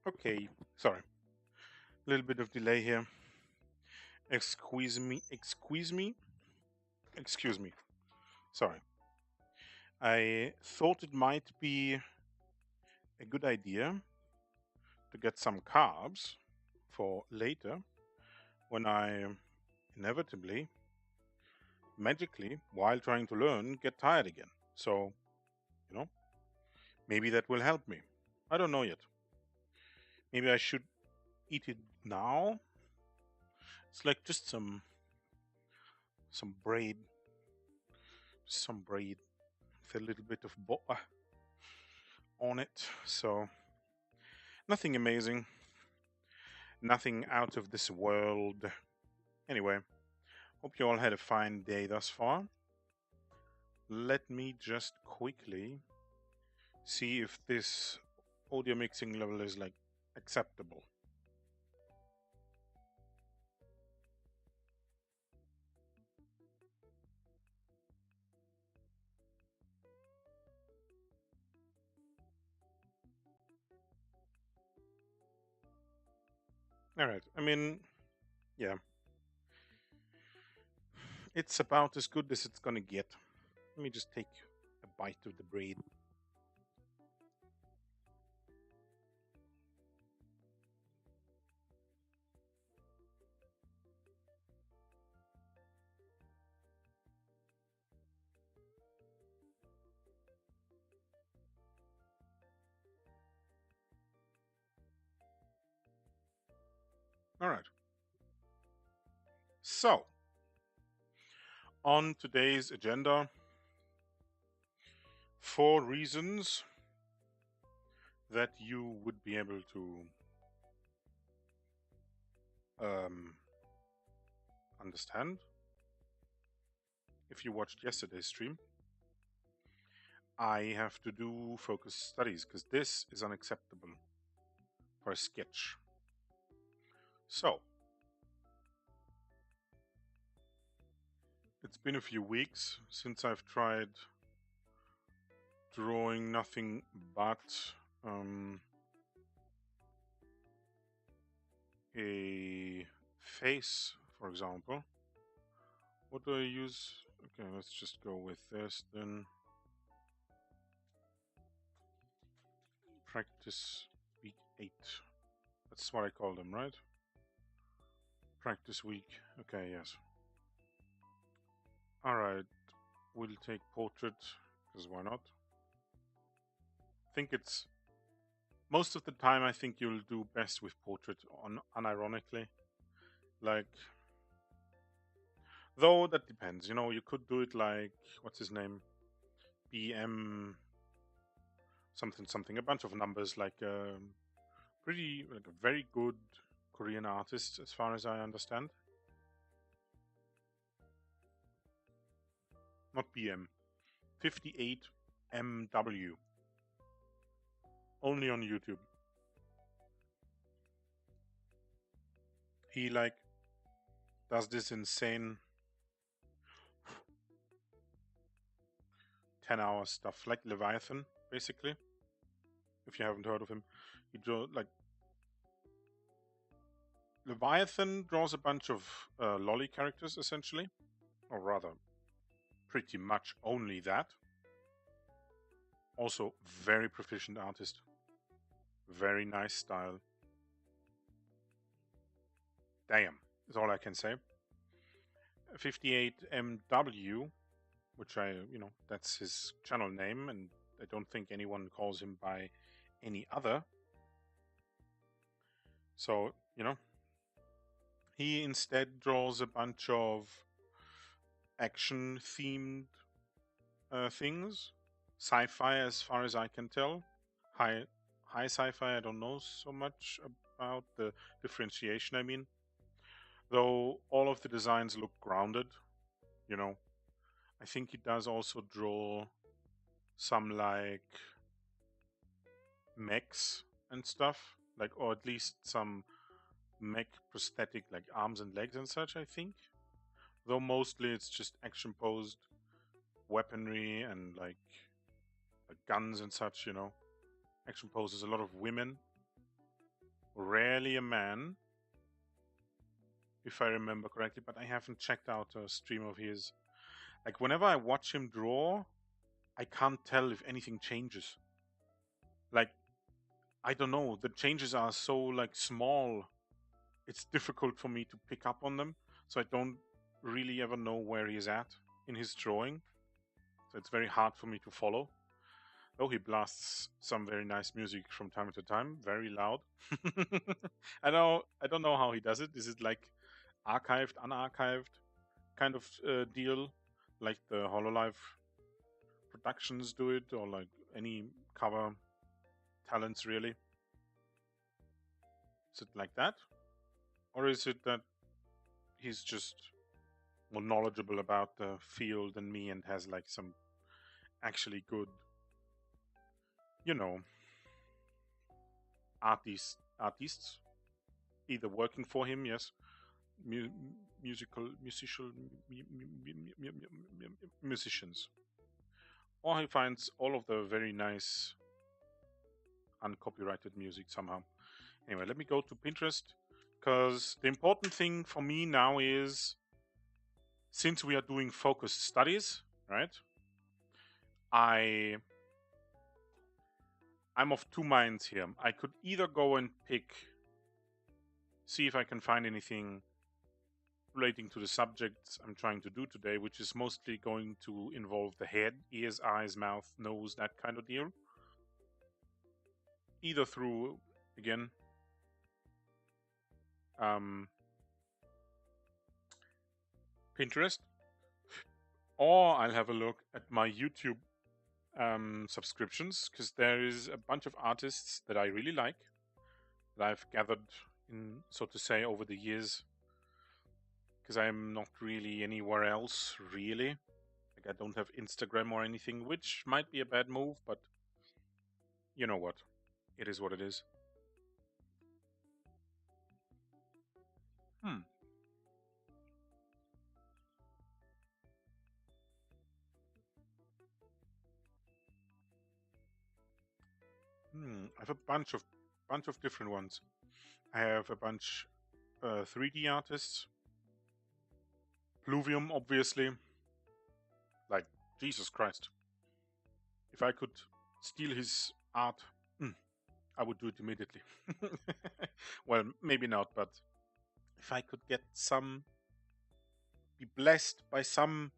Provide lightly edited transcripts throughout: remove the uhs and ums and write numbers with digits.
Okay, sorry. A little bit of delay here. Excuse me, excuse me, excuse me. Sorry. I thought it might be a good idea to get some carbs for later when I inevitably, magically, while trying to learn, get tired again. So, you know, maybe that will help me. I don't know yet. Maybe I should eat it now. It's like just some bread, some bread with a little bit of butter on it. So nothing amazing, nothing out of this world. Anyway, hope you all had a fine day thus far. Let me just quickly see if this audio mixing level is like acceptable. All right. I mean, yeah, it's about as good as it's gonna get. Let me just take a bite of the bread. All right. So, on today's agenda, 4 reasons that you would be able to um, understand if you watched yesterday's stream. I have to do focus studies because this is unacceptable for a sketch. So, it's been a few weeks since I've tried drawing nothing but a face, for example. What do I use? Okay, let's just go with this then. Practice week 8. That's what I call them, right? Practice week. Okay, yes. Alright, we'll take portrait, because why not? I think it's most of the time I think you'll do best with portrait unironically. Like, though that depends, you could do it like, what's his name? BM something something, a bunch of numbers, like like a very good Korean artist as far as I understand. Not BM. 58MW. Only on YouTube. He like does this insane 10-hour stuff, like Leviathan, basically. If you haven't heard of him, he draw like Leviathan draws a bunch of lolly characters essentially, or rather, pretty much only that. Also, very proficient artist, very nice style. Damn, is all I can say. 58MW, which that's his channel name, and I don't think anyone calls him by any other. So, he instead draws a bunch of action themed things, sci-fi as far as I can tell. High sci-fi, I don't know so much about the differentiation, I mean. Though all of the designs look grounded, I think he does also draw some like mechs and stuff, like, or at least some mech prosthetic like arms and legs and such, I think. Though mostly it's just action posed weaponry and like guns and such, action poses, a lot of women. rarely a man, if I remember correctly, but I haven't checked out a stream of his. Like, whenever I watch him draw, I can't tell if anything changes. Like, I don't know, the changes are so like small. It's difficult for me to pick up on them, so I don't really ever know where he is at in his drawing. So it's very hard for me to follow. Though he blasts some very nice music from time to time, very loud. I don't know how he does it. Is it like archived, unarchived kind of deal, like the Hololive productions do it, or like any cover talents really? Is it like that, or is it that he's just more knowledgeable about the field than me and has like some actually good, you know, artists either working for him, yes, mu- musicians, or he finds all of the very nice uncopyrighted music somehow. Anyway, let me go to Pinterest, because the important thing for me now is, since we are doing focused studies, right? I'm of two minds here. I could either go and see if I can find anything relating to the subjects I'm trying to do today, which is mostly going to involve the head, ears, eyes, mouth, nose, that kind of deal. Either through, again, Pinterest, or I'll have a look at my YouTube subscriptions, because there is a bunch of artists that I really like, that I've gathered in, so to say, over the years, because I'm not really anywhere else, really. Like, I don't have Instagram or anything, which might be a bad move, but you know what? It is what it is. I have a bunch of different ones. I have a bunch 3D artists. Pluvium, obviously. Like, Jesus Christ. If I could steal his art, I would do it immediately. Well, maybe not, but if I could be blessed by some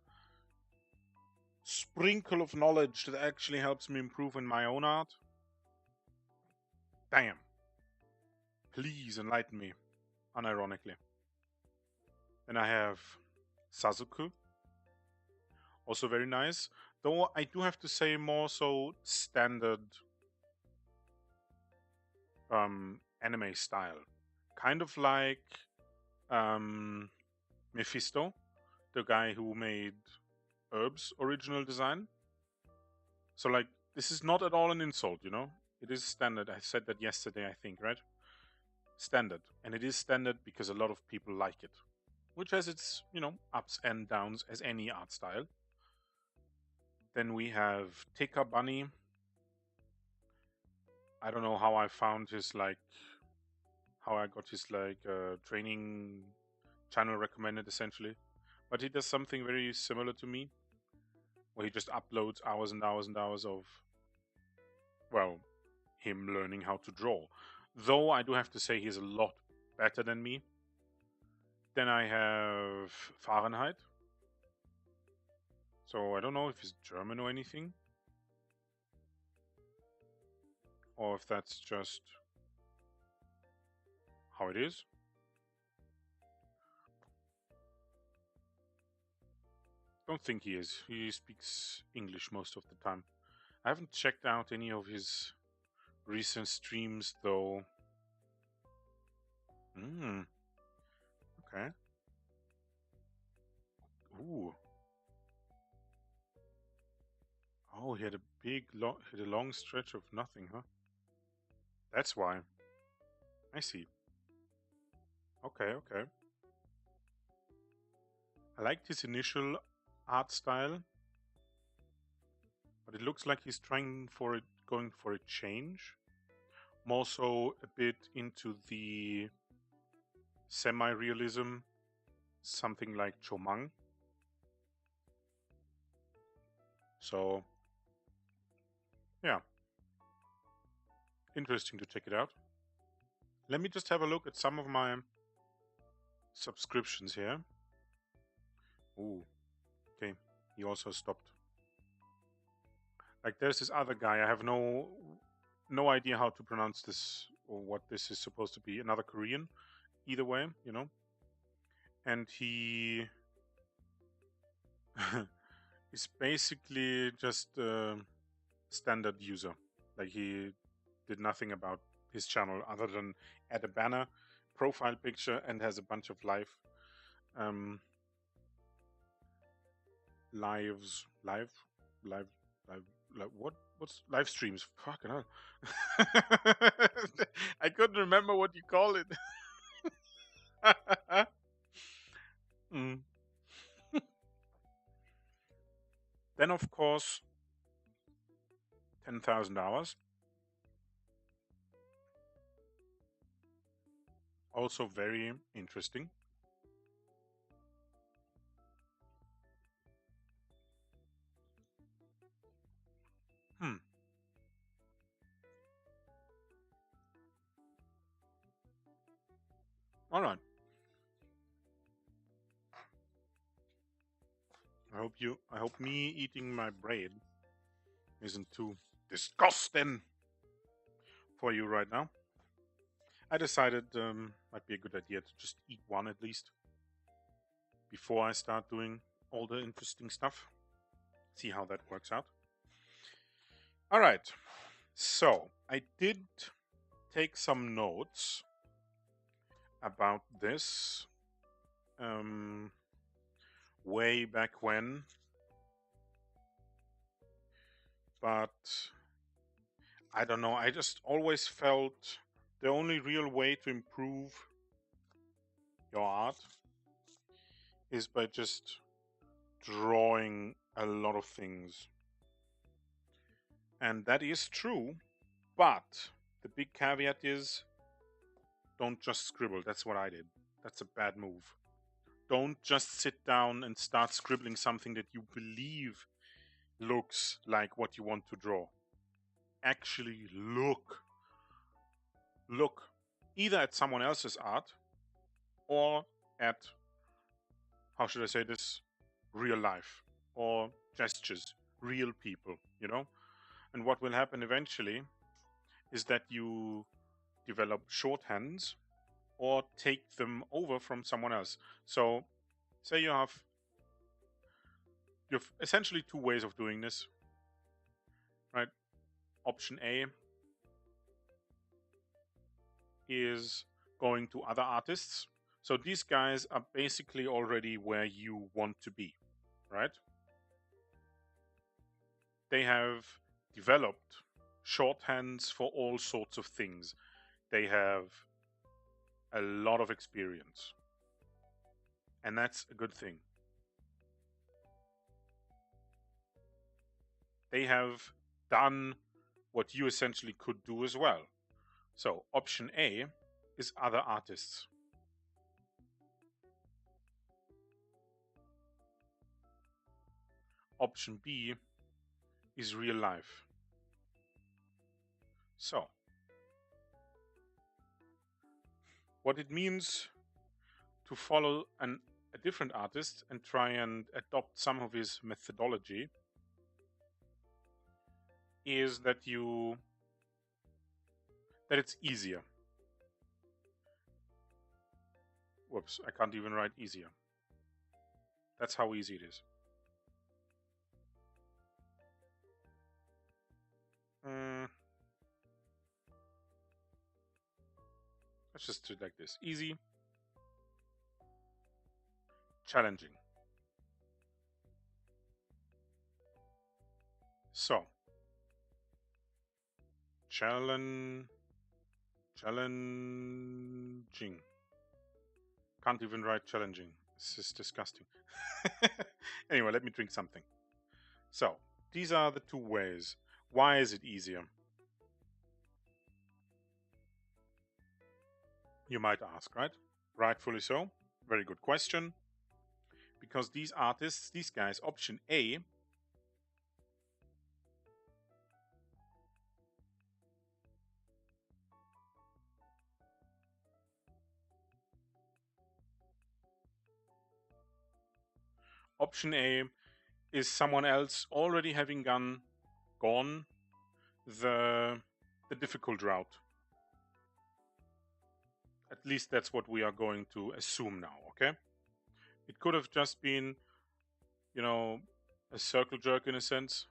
sprinkle of knowledge that actually helps me improve in my own art, damn. Please enlighten me, unironically. Then I have Sasuke, also very nice. Though I do have to say, more so standard anime style. Kind of like Mephisto, the guy who made Herb's original design. So, like, this is not at all an insult, you know? It is standard. I said that yesterday, I think, right? Standard. And it is standard because a lot of people like it, which has its, ups and downs as any art style. Then we have Tika Bunny. I don't know how I found his, how I got his, training channel recommended, essentially. But he does something very similar to me, where he just uploads hours and hours and hours of, well, him learning how to draw. Though I do have to say he's a lot better than me. Then I have Fahrenheit. So I don't know if he's German or anything, or if that's just how it is. Don't think he is. He speaks English most of the time. I haven't checked out any of his recent streams though. Okay. Ooh. Oh, he had a long stretch of nothing, huh? That's why. I see. Okay, okay. I liked his initial art style, but it looks like he's going for a change. I'm also a bit into the semi-realism, something like Chomang. So, yeah, interesting to check it out. Let me just have a look at some of my subscriptions here. Ooh, okay, he also stopped. Like, there's this other guy. I have no idea how to pronounce this or what this is supposed to be. Another Korean, either way, you know. And he is basically just a standard user. Like, he did nothing about his channel other than add a banner, profile picture, and has a bunch of um, lives, live, live, what's live streams? Fucking hell. I couldn't remember what you call it. Mm. Then, of course, 10,000 hours. Also very interesting. Hmm. All right. I hope me eating my bread isn't too disgusting for you right now. I decided might be a good idea to just eat one at least before I start doing all the interesting stuff. See how that works out. All right. So I did take some notes about this way back when, but I don't know. I just always felt the only real way to improve your art is by just drawing a lot of things. And that is true, but the big caveat is don't just scribble. That's what I did. That's a bad move. Don't just sit down and start scribbling something that you believe looks like what you want to draw. Actually look either at someone else's art or at, how should I say this, real life or gestures, real people, you know? And what will happen eventually is that you develop shorthands or take them over from someone else. So say you have essentially two ways of doing this, right? Option A is going to other artists. So these guys are basically already where you want to be, right? They have developed shorthands for all sorts of things. They have a lot of experience. And that's a good thing. They have done what you essentially could do as well. So option A is other artists. Option B is real life. So what it means to follow a different artist and try and adopt some of his methodology is that it's easier. Whoops, I can't even write easier. That's how easy it is. Let's just do it like this. Easy, challenging. So, challenging. Can't even write challenging. This is disgusting. Anyway, let me drink something. So, these are the two ways. Why is it easier? You might ask, right? Rightfully so. Very good question. Because these artists, these guys, option A, option A is someone else already having gone the difficult route. At least that's what we are going to assume now, okay? It could have just been, you know, a circle jerk in a sense,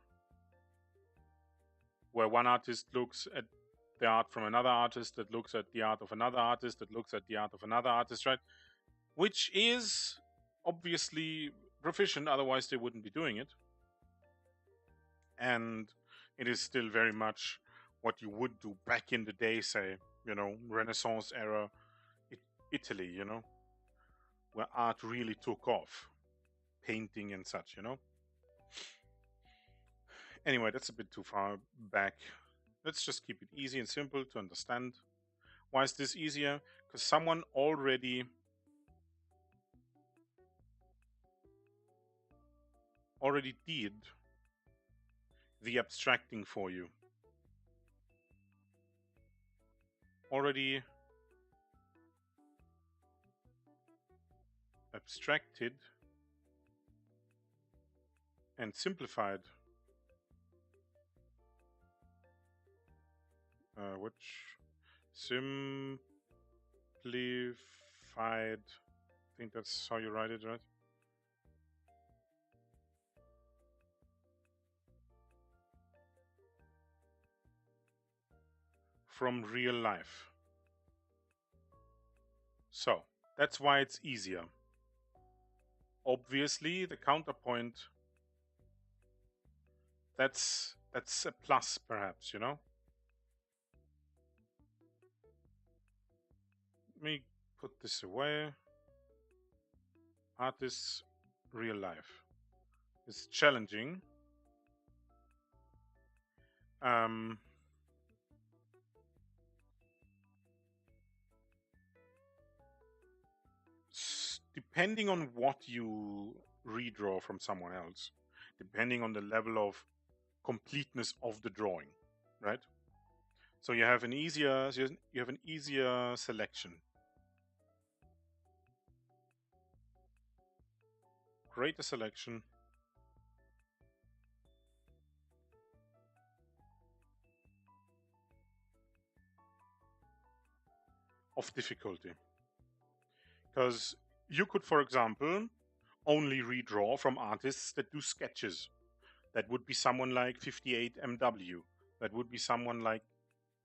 where one artist looks at the art from another artist, that looks at the art of another artist, that looks at the art of another artist, right? Which is obviously proficient, otherwise they wouldn't be doing it. And it is still very much what you would do back in the day, say, Renaissance era Italy, where art really took off, painting and such. Anyway, that's a bit too far back. Let's just keep it easy and simple to understand. Why is this easier? Because someone already did the abstracting for you. Already abstracted and simplified. Which simplified, I think that's how you write it, right? From real life. So that's why it's easier. Obviously, the counterpoint, that's a plus, perhaps, Let me put this away. Artists, real life. It's challenging. Depending on what you redraw from someone else, depending on the level of completeness of the drawing, right? So you have an easier selection. Greater selection. Of difficulty. Because you could, for example, only redraw from artists that do sketches. That would be someone like 58MW. That would be someone like,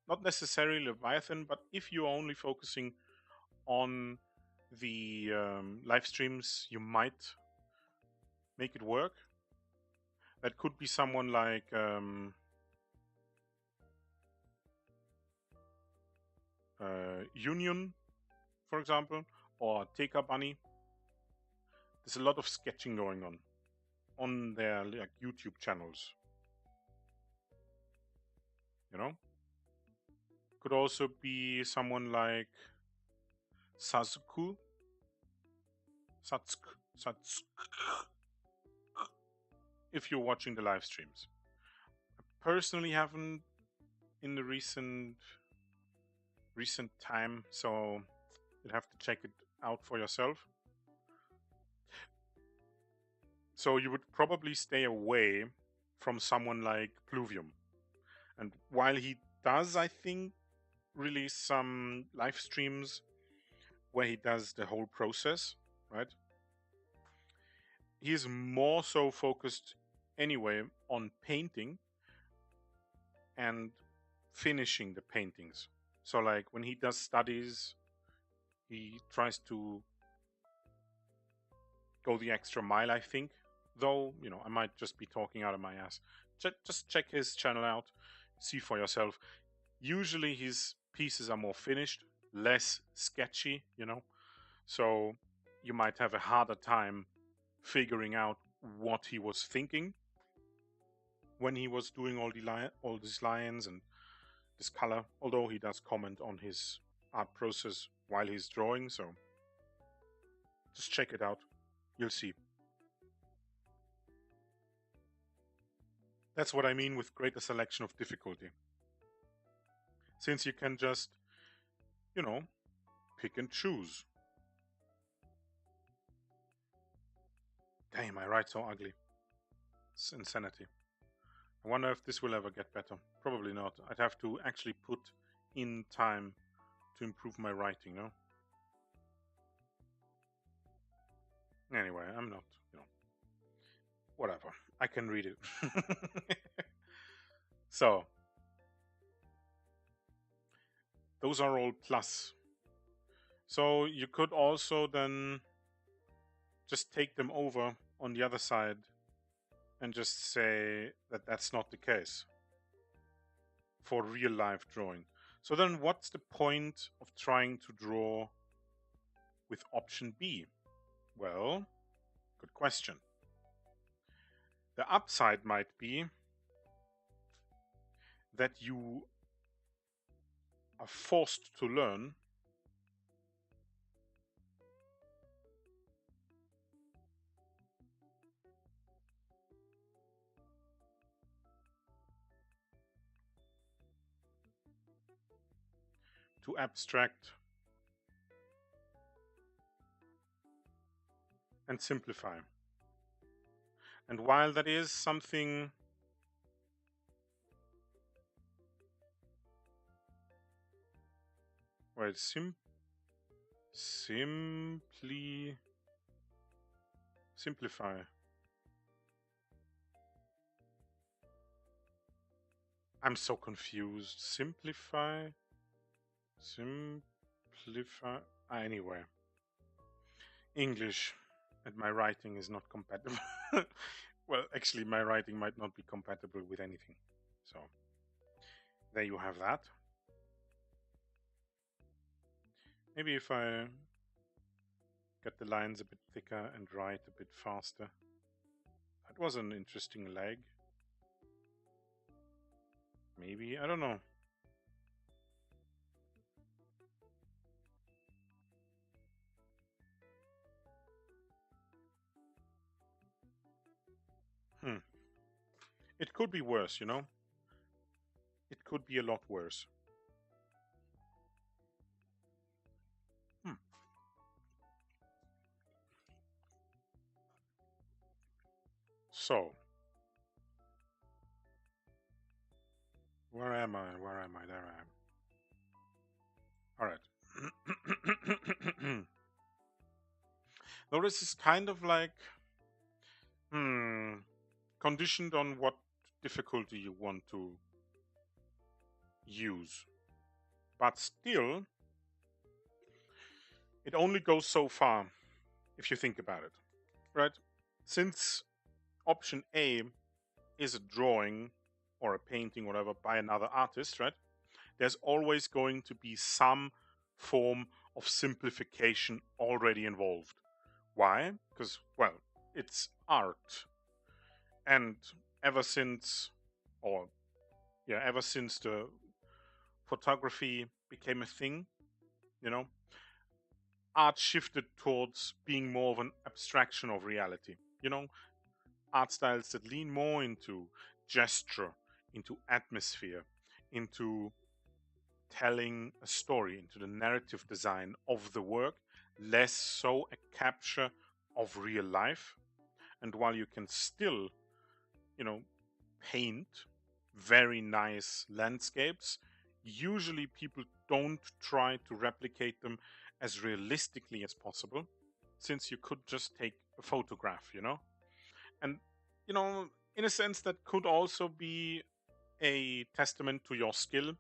not necessarily Leviathan, but if you're only focusing on the live streams, you might make it work. That could be someone like Union, for example, or Teka Bunny. There's a lot of sketching going on their YouTube channels. Could also be someone like Satsuku. If you're watching the live streams. I personally haven't in the recent time, so you'll have to check it out for yourself. So you would probably stay away from someone like Pluvium. And while he does, I think, release some live streams where he does the whole process, right? He's more so focused anyway on painting and finishing the paintings. So like when he does studies, he tries to go the extra mile, I think. Though, I might just be talking out of my ass. Just check his channel out, see for yourself. Usually his pieces are more finished, less sketchy, So you might have a harder time figuring out what he was thinking when he was doing all these lines and this color. Although he does comment on his art process while he's drawing, so just check it out. You'll see. That's what I mean with greater selection of difficulty. Since you can just, you know, pick and choose. Damn, I write so ugly. It's insanity. I wonder if this will ever get better. Probably not. I'd have to actually put in time to improve my writing, no? Anyway, I'm not, whatever. I can read it. So, those are all plus. So you could also then just take them over on the other side and just say that that's not the case for real life drawing. So then what's the point of trying to draw with option B? Well, good question. The upside might be that you are forced to learn to abstract and simplify. And while that is something where it's simply simplify. I'm so confused. Simplify. Anyway, English and my writing is not compatible. Well, actually, my writing might not be compatible with anything. So there you have that. Maybe if I get the lines a bit thicker and write a bit faster. That was an interesting leg. Maybe, I don't know. It could be worse, you know? It could be a lot worse. So, where am I? Where am I? There I am. Alright. Now this is kind of like conditioned on what difficulty you want to use. But still, it only goes so far if you think about it, right? Since option A is a drawing or a painting, whatever, by another artist, right? There's always going to be some form of simplification already involved. Why? Because, well, it's art. And ever since the photography became a thing, art shifted towards being more of an abstraction of reality. Art styles that lean more into gesture, into atmosphere, into telling a story, into the narrative design of the work, less so a capture of real life. And while you can still, paint very nice landscapes, usually people don't try to replicate them as realistically as possible, since you could just take a photograph, And, in a sense, that could also be a testament to your skill.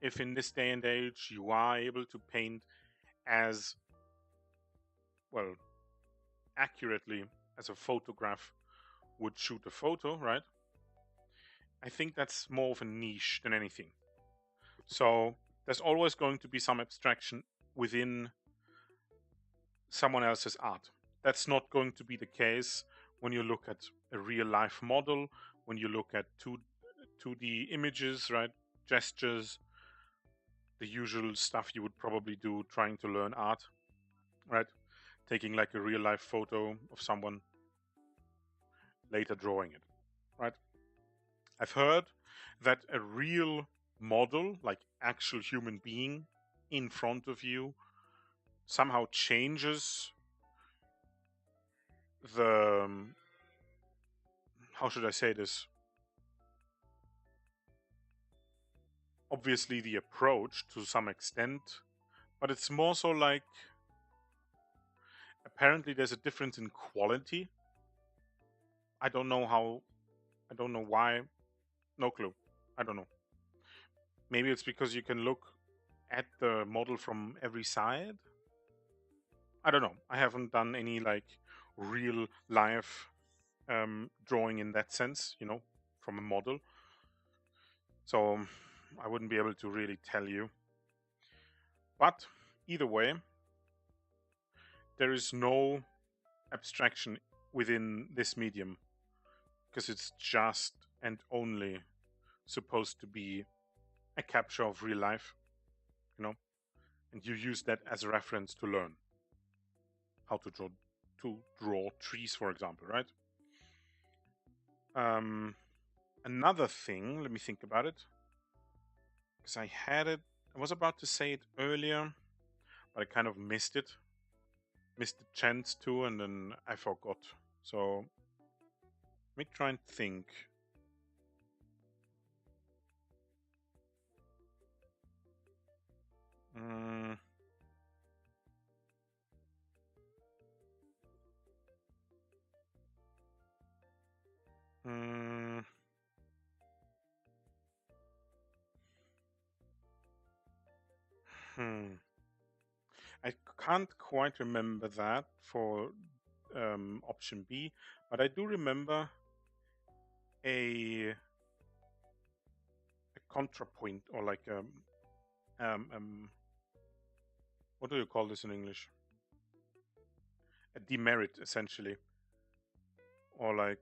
If in this day and age you are able to paint as well accurately as a photograph would shoot a photo, right? I think that's more of a niche than anything. So there's always going to be some abstraction within someone else's art. That's not going to be the case when you look at a real life model, when you look at 2D images, right? Gestures. the usual stuff you would probably do trying to learn art, right? Taking like a real life photo of someone, later drawing it, right? I've heard that a real model, like actual human being in front of you, somehow changes the how should I say this? Obviously, the approach to some extent, but it's more so like apparently there's a difference in quality. I don't know how, I don't know why, no clue. I don't know. Maybe it's because you can look at the model from every side. I don't know. I haven't done any like real life drawing in that sense, from a model. So I wouldn't be able to really tell you. But either way, there is no abstraction within this medium because it's just and only supposed to be a capture of real life, you know, and you use that as a reference to learn how to draw trees, for example, right? Um, Another thing, let me think about it, because I was about to say it earlier, but I kind of missed the chance to, and then I forgot. So let me try and think. Mm, mm, hmm. I can't quite remember that for option B, but I do remember a, a contrapoint or like um, um, what do you call this in English? A demerit, essentially, or like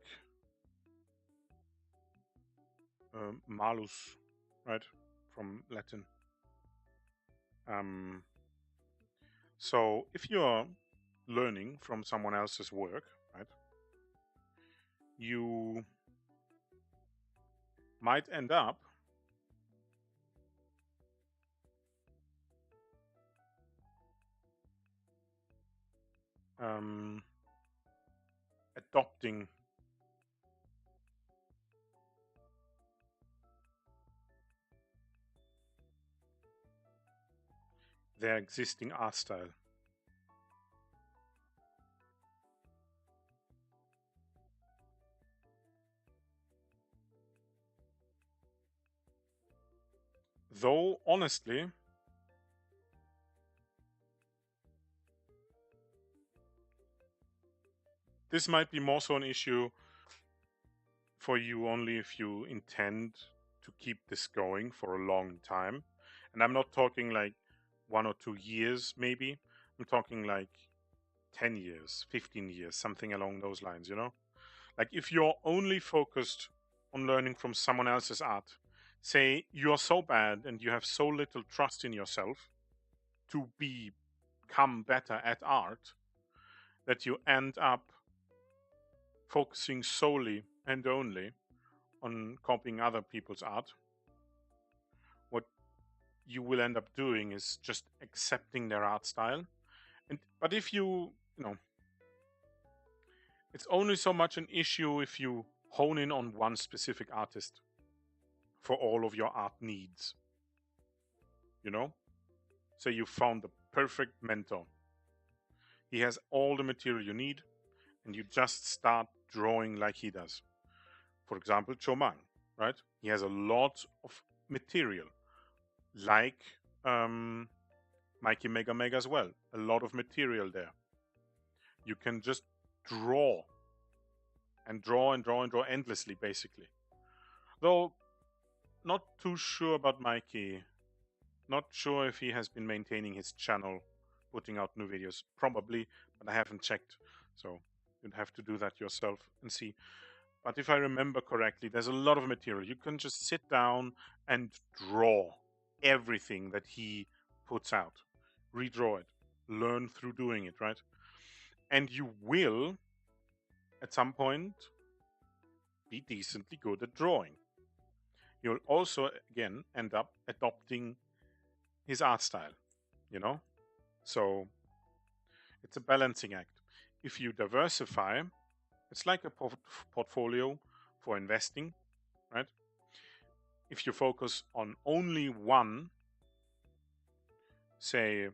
malus, right, from Latin. Um, so if you're learning from someone else's work, right, you might end up um, adopting their existing art style. Though, honestly, this might be more so an issue for you only if you intend to keep this going for a long time. And I'm not talking like 1 or 2 years, maybe. I'm talking like 10 years, 15 years, something along those lines, you know? Like if you're only focused on learning from someone else's art, say you're so bad and you have so little trust in yourself to become better at art that you end up focusing solely and only on copying other people's art, what you will end up doing is just accepting their art style. And but if you it's only so much an issue if you hone in on one specific artist for all of your art needs, you know? Say you found the perfect mentor. He has all the material you need and you just start drawing like he does. For example, Chomang, right? He has a lot of material, like Mikey Mega Mega as well. A lot of material there. You can just draw and draw and draw and draw endlessly, basically. Though, not too sure about Mikey. Not sure if he has been maintaining his channel, putting out new videos. Probably, but I haven't checked. So you'd have to do that yourself and see. But if I remember correctly, there's a lot of material. You can just sit down and draw. everything that he puts out, redraw it, learn through doing it, right? And you will, at some point, be decently good at drawing. You'll also, again, end up adopting his art style, you know? So it's a balancing act. If you diversify, it's like a portfolio for investing, right? If you focus on only one, say,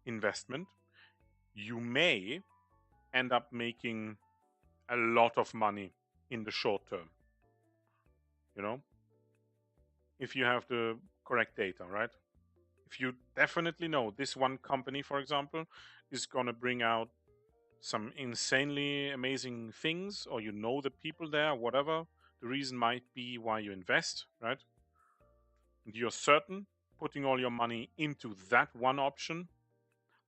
investment, you may end up making a lot of money in the short term, you know, if you have the correct data, right? If you definitely know this one company, for example, is going to bring out some insanely amazing things, or you know the people there, whatever the reason might be why you invest, right? And you're certain putting all your money into that one option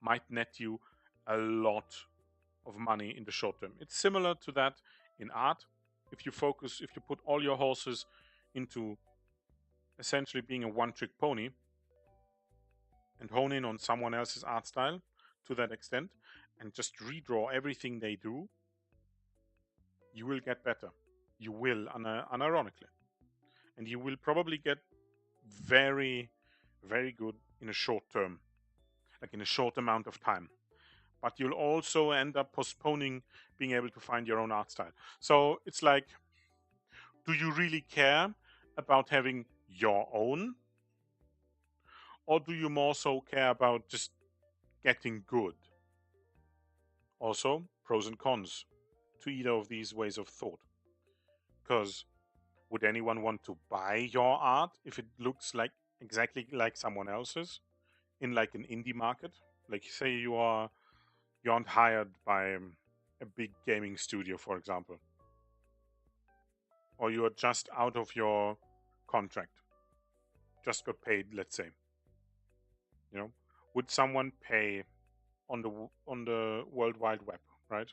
might net you a lot of money in the short term. It's similar to that in art. If you put all your horses into essentially being a one-trick pony and hone in on someone else's art style to that extent and just redraw everything they do, you will get better. You will, unironically. And you will probably get very, very good in a short term, like in a short amount of time. But you'll also end up postponing being able to find your own art style. So it's like, do you really care about having your own? Or do you more so care about just getting good? Also, pros and cons to either of these ways of thought. Because would anyone want to buy your art if it looks like exactly like someone else's in like an indie market? Like say you aren't hired by a big gaming studio, for example, or you are just out of your contract, just got paid, let's say. You know, would someone pay on the World Wide Web, right?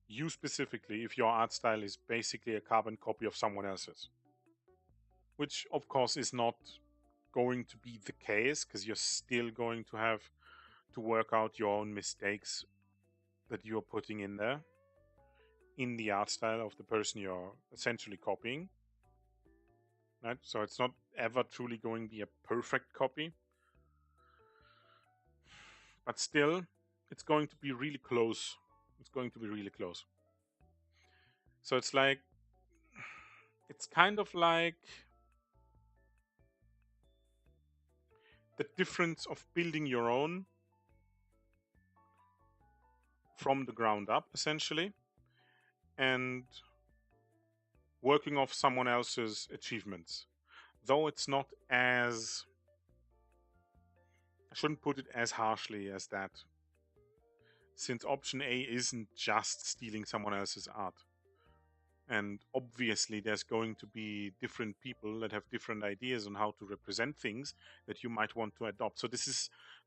You specifically, if your art style is basically a carbon copy of someone else's, which of course is not going to be the case because you're still going to have to work out your own mistakes that you're putting in there in the art style of the person you're essentially copying, right? So it's not ever truly going to be a perfect copy, but still it's going to be really close. It's going to be really close. So it's kind of like the difference of building your own from the ground up, essentially, and working off someone else's achievements. Though it's not as, I shouldn't put it as harshly as that, since option A isn't just stealing someone else's art. And obviously there's going to be different people that have different ideas on how to represent things that you might want to adopt. So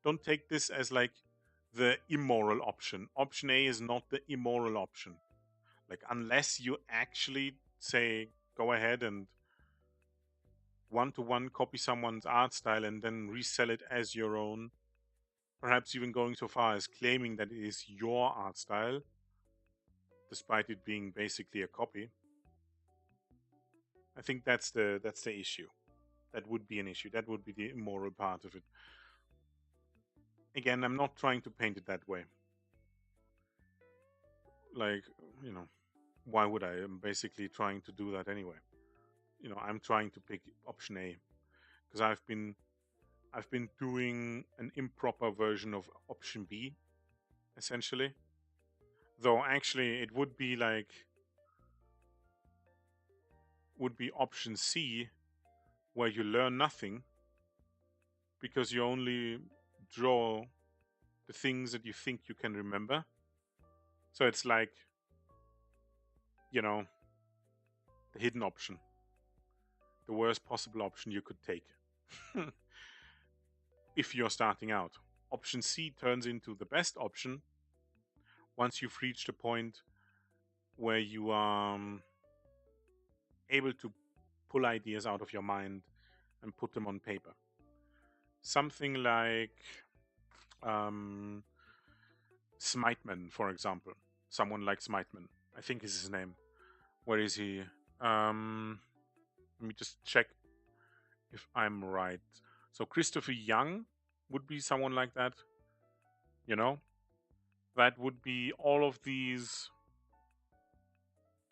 don't take this as like the immoral option. Option A is not the immoral option. Like, unless you actually say, go ahead and one-to-one copy someone's art style and then resell it as your own, perhaps even going so far as claiming that it is your art style, despite it being basically a copy. I think that's the issue. That would be an issue. That would be the immoral part of it. Again, I'm not trying to paint it that way. Like, why would I? I'm basically trying to do that anyway. I'm trying to pick option A because I've been doing an improper version of option B, essentially. Though actually it would be option C, where you learn nothing because you only draw the things that you think you can remember. So it's like, the hidden option, the worst possible option you could take if you're starting out. Option C turns into the best option once you've reached a point where you are able to pull ideas out of your mind and put them on paper. Something like Smiteman, for example. Someone like Smiteman, I think is his name. Where is he? Let me just check if I'm right. So Christopher Young would be someone like that. You know, that would be all of these.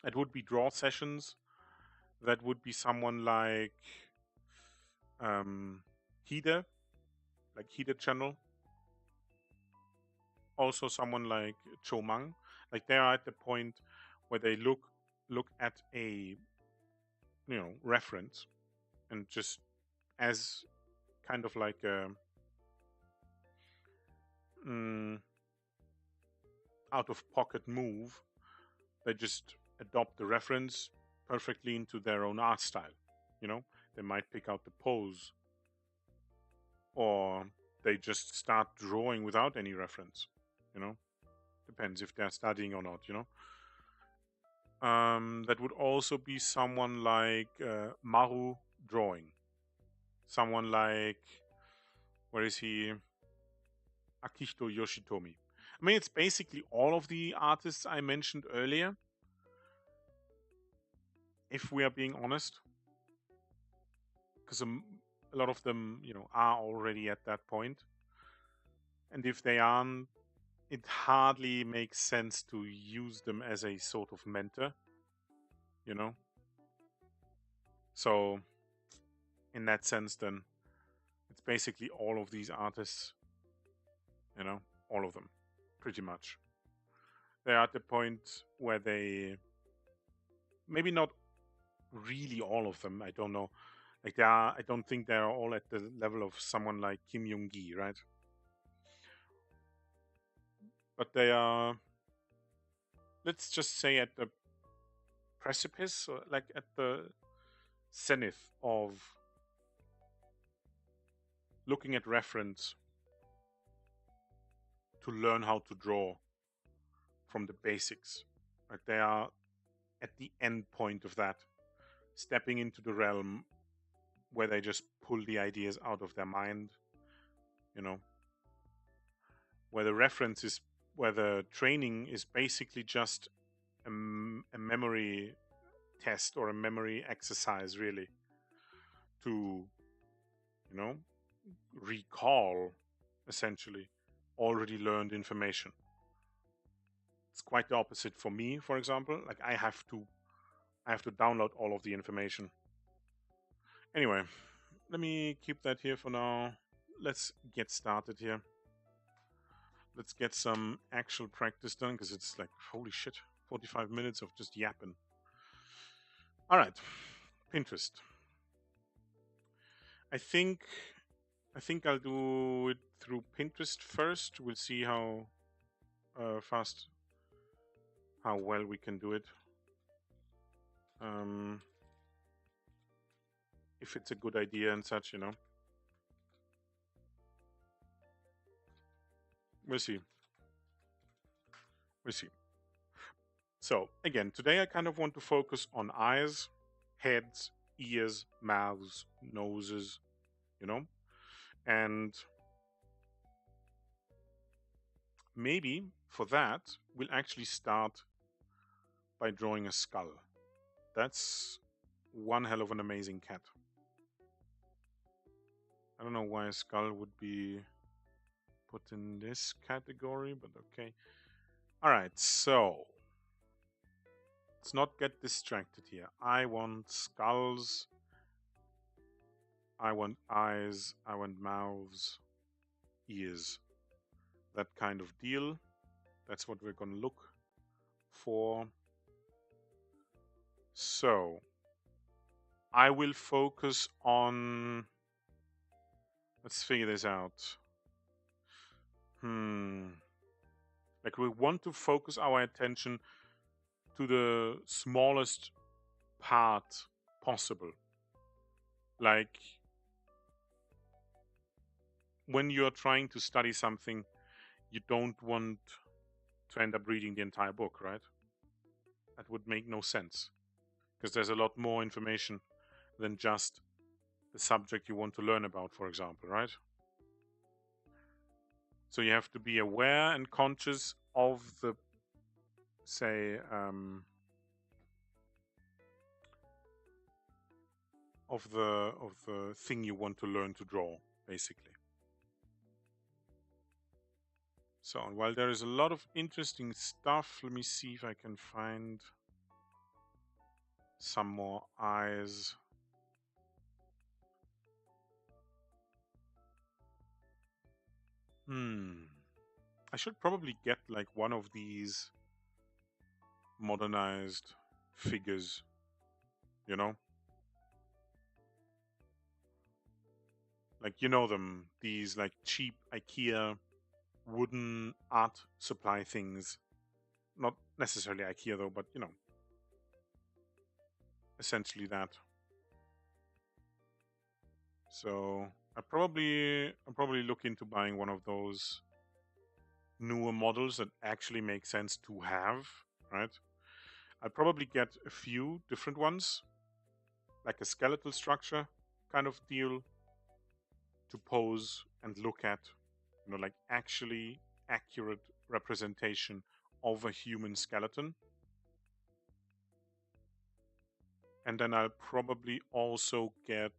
That would be draw sessions. That would be someone like Hide, like Hide Channel. Also someone like Cho Mang. Like they are at the point where they look at a reference and just as kind of like a out of pocket move, they just adopt the reference perfectly into their own art style. They might pick out the pose, or they just start drawing without any reference. Depends if they're studying or not. That would also be someone like Maru drawing. Someone like, where is he? Akihito Yoshitomi. I mean, it's basically all of the artists I mentioned earlier, if we are being honest, because a lot of them, are already at that point. And if they aren't, it hardly makes sense to use them as a sort of mentor, So, in that sense, then, it's basically all of these artists, all of them, pretty much. They're at the point where they, maybe not really all of them, I don't know. Like I don't think they're all at the level of someone like Kim Young-gi, right? But they are, let's just say, at the precipice, or like at the zenith of looking at reference to learn how to draw from the basics. Like they are at the end point of that, stepping into the realm where they just pull the ideas out of their mind, where the reference is, where the training is basically just a memory test or a memory exercise, really, to recall essentially already learned information. It's quite the opposite for me, for example. Like I have to download all of the information. Anyway, let me keep that here for now. Let's get started here. Let's get some actual practice done, because it's like, holy shit, 45 minutes of just yapping. All right, Pinterest. I think I'll do it through Pinterest first. We'll see how fast, how well we can do it. If it's a good idea and such, We'll see. We'll see. So again, today I kind of want to focus on eyes, heads, ears, mouths, noses, and maybe for that we'll actually start by drawing a skull. That's one hell of an amazing cat. I don't know why a skull would be put in this category, but okay. All right, so let's not get distracted here. I want skulls, I want eyes, I want mouths, ears, that kind of deal. That's what we're gonna look for. So I will focus on, let's figure this out. Like we want to focus our attention to the smallest part possible. Like when you're trying to study something, you don't want to end up reading the entire book, right? That would make no sense, because there's a lot more information than just the subject you want to learn about, for example, right? So you have to be aware and conscious of the, say, of the thing you want to learn to draw, basically. So while there is a lot of interesting stuff, let me see if I can find some more eyes. I should probably get like one of these modernized figures, you know? Like, you know them, these like cheap IKEA wooden art supply things. Not necessarily IKEA though, but essentially that. So I'll probably look into buying one of those newer models that actually make sense to have, right? I'll probably get a few different ones, like a skeletal structure kind of deal to pose and look at, like actually accurate representation of a human skeleton. And then I'll probably also get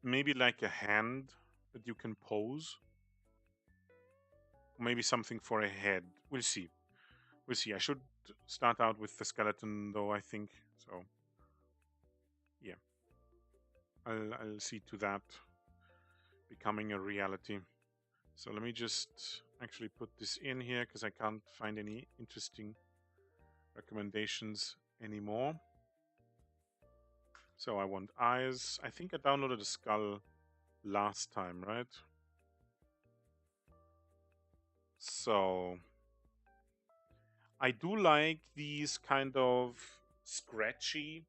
maybe like a hand that you can pose. Maybe something for a head. We'll see. We'll see. I should start out with the skeleton though, I think. So yeah. I'll see to that becoming a reality. So let me just actually put this in here because I can't find any interesting recommendations anymore. So I want eyes. I think I downloaded a skull last time, right? So I do like these kind of scratchy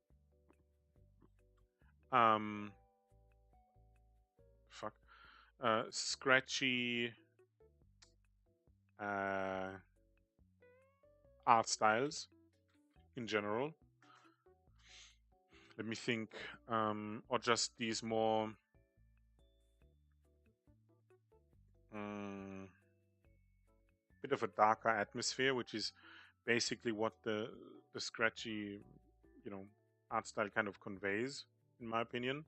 um fuck scratchy uh art styles in general. Let me think. Or just these more bit of a darker atmosphere, which is basically what the scratchy, art style kind of conveys, in my opinion.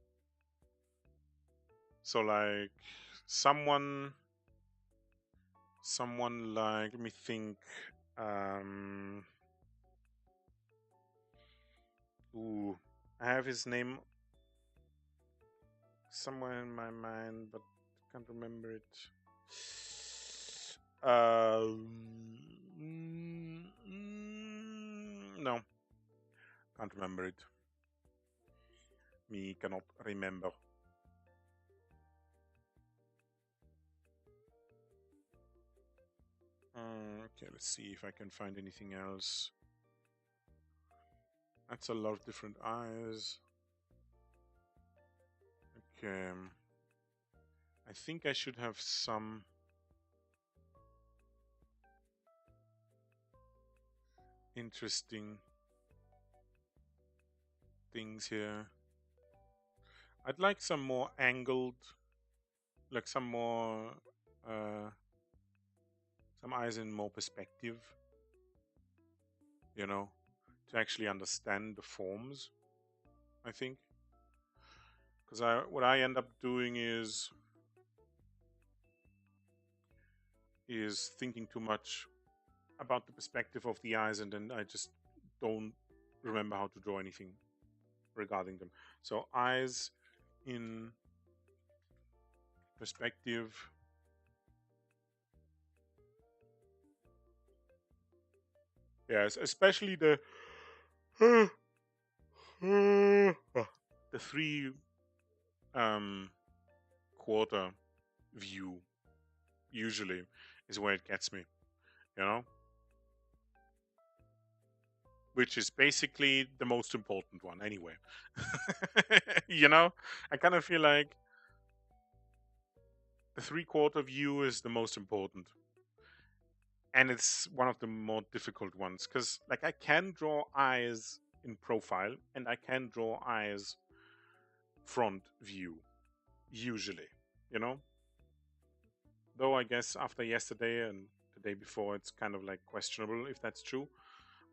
So like someone like, let me think. Ooh, I have his name somewhere in my mind, but can't remember it. No, can't remember it. Me cannot remember. Okay, let's see if I can find anything else. That's a lot of different eyes. Okay. I think I should have some interesting things here. I'd like some more angled, like some more, some eyes in more perspective, to actually understand the forms, I think. Because what I end up doing is thinking too much about the perspective of the eyes, and then I just don't remember how to draw anything regarding them. So eyes in perspective. Yes, especially the the three quarter view usually is where it gets me, you know, which is basically the most important one anyway. I kind of feel like the three-quarter view is the most important. and it's one of the more difficult ones because like I can draw eyes in profile and I can draw eyes front view usually, you know. Though I guess after yesterday and the day before, it's kind of like questionable if that's true.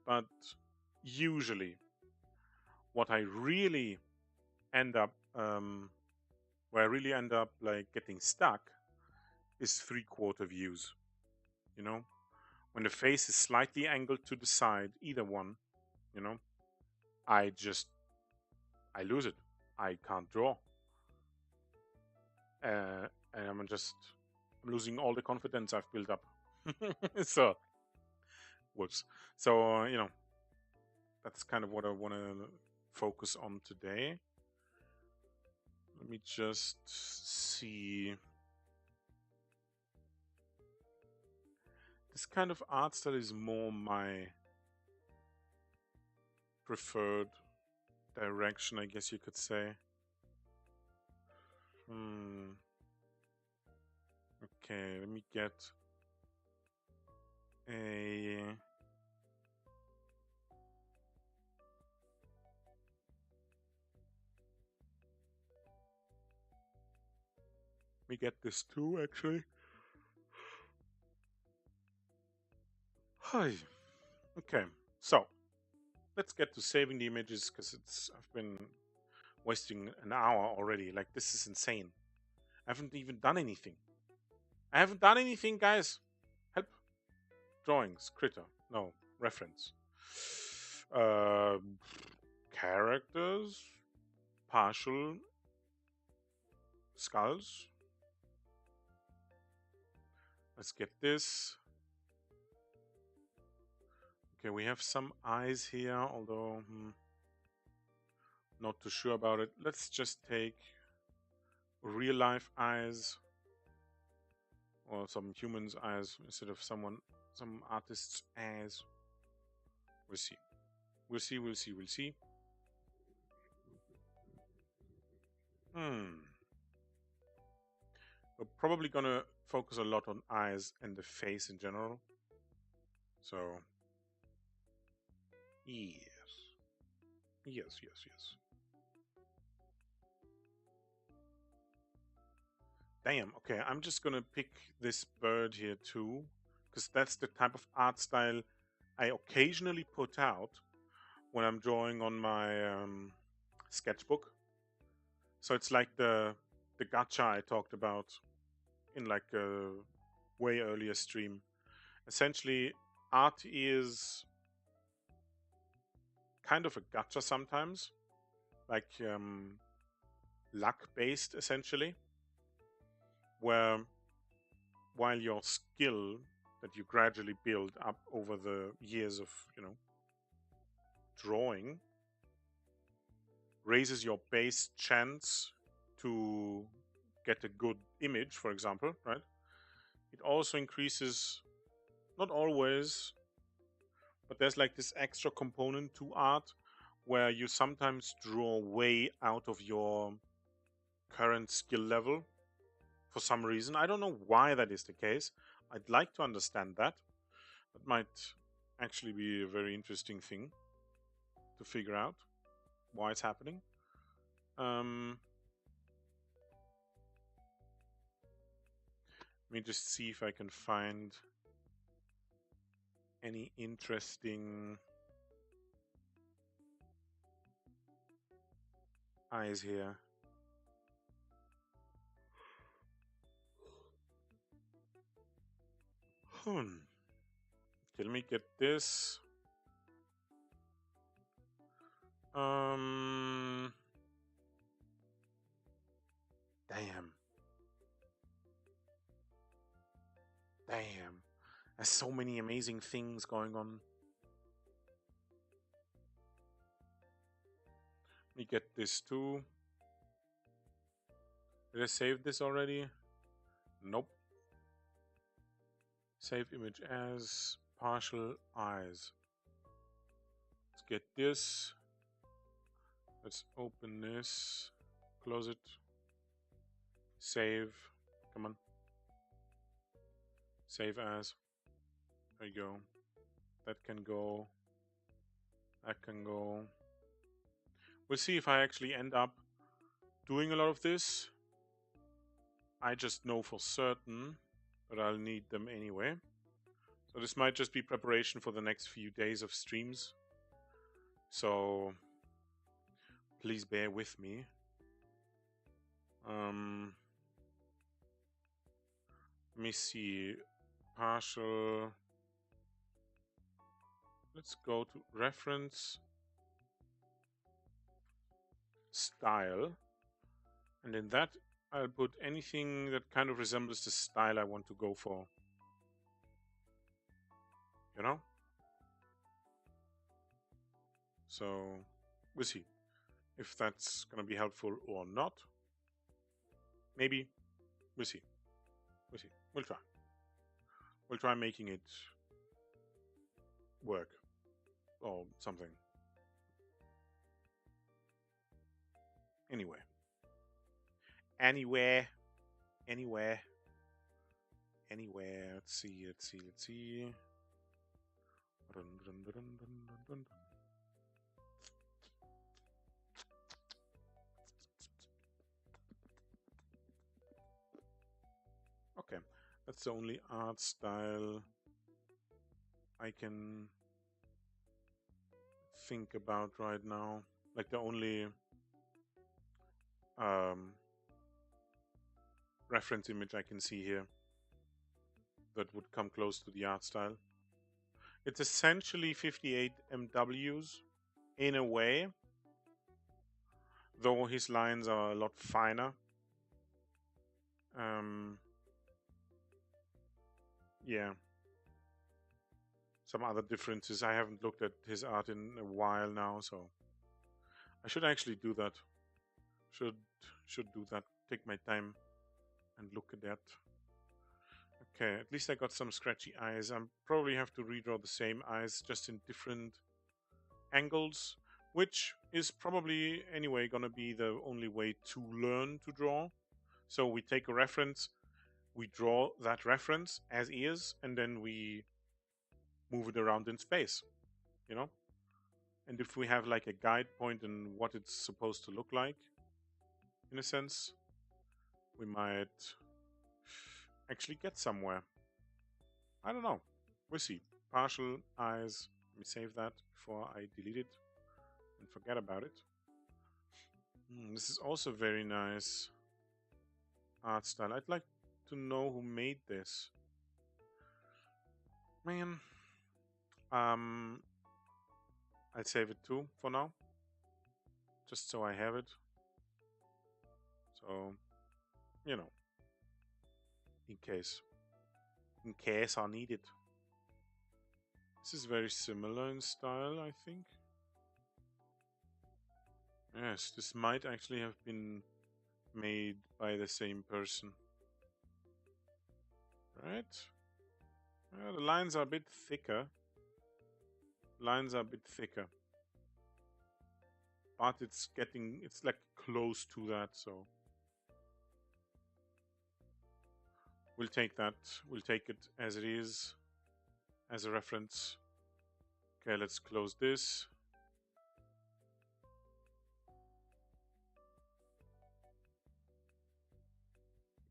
But usually, what I really end up, where I really end up like getting stuck, is three-quarter views. You know, when the face is slightly angled to the side, either one, you know, I just I lose it. I can't draw, and I'm losing all the confidence I've built up. So, whoops. So that's kind of what I want to focus on today. Let me just see. This kind of art style is more my preferred direction, I guess you could say. Okay, let me get a... Let me get this too, actually. Hi. Okay, so let's get to saving the images because I've been wasting an hour already. Like, this is insane. I haven't even done anything. I haven't done anything, guys. Help. Drawings, critter. No, reference. Characters, partial skulls. Let's get this. Okay, we have some eyes here, although not too sure about it. Let's just take real life eyes or some humans' eyes instead of some artist's eyes. We'll see. We'll see. We'll see. We'll see. We're probably gonna focus a lot on eyes and the face in general. So, yes. Yes, yes, yes. Damn, okay, I'm just gonna pick this bird here too, because that's the type of art style I occasionally put out when I'm drawing on my sketchbook. So it's like the gacha I talked about in like a way earlier stream. Essentially, art is kind of a gacha sometimes, like luck based essentially, where while your skill that you gradually build up over the years of drawing raises your base chance to get a good image, for example, right? It also increases, not always, but there's like this extra component to art where you sometimes draw way out of your current skill level for some reason. I don't know why that is the case. I'd like to understand that. That might actually be a very interesting thing to figure out why it's happening. Let me just see if I can find any interesting eyes here. Okay, let me get this. Damn. Damn. There's so many amazing things going on. Let me get this too. Did I save this already? Nope. Save image as partial eyes. Let's get this. Let's open this. Close it. Save. Come on. Save as. There you go. That can go. That can go. We'll see if I actually end up doing a lot of this. I just know for certain that I'll need them anyway. So this might just be preparation for the next few days of streams. So please bear with me. Let me see. Partial. Let's go to reference, style, and in that I'll put anything that kind of resembles the style I want to go for. You know? So we'll see if that's gonna be helpful or not. Maybe. We'll see. We'll see. We'll try. We'll try making it work or something. Anyway. Anywhere. Let's see. Dun, dun, dun, dun, dun, dun. Okay, that's the only art style I can think about right now. Like the only reference image I can see here that would come close to the art style. It's essentially 58 MWs in a way, though his lines are a lot finer. Yeah. Some other differences. I haven't looked at his art in a while now, so I should actually do that. Should do that. Take my time and look at that. Okay, at least I got some scratchy eyes. I probably have to redraw the same eyes, just in different angles, which is probably anyway gonna be the only way to learn to draw. So we take a reference, we draw that reference as is, and then we move it around in space, you know? And if we have like a guide point in what it's supposed to look like, in a sense, we might actually get somewhere. I don't know. We'll see. Partial eyes. Let me save that before I delete it and forget about it. This is also very nice art style. I'd like to know who made this. Man. I'll save it too for now. Just so I have it. So, you know. In case I need it. This is very similar in style, I think. Yes, this might actually have been made by the same person. Right? The lines are a bit thicker. But it's like close to that, so we'll take that. We'll take it as it is, as a reference. Okay, let's close this.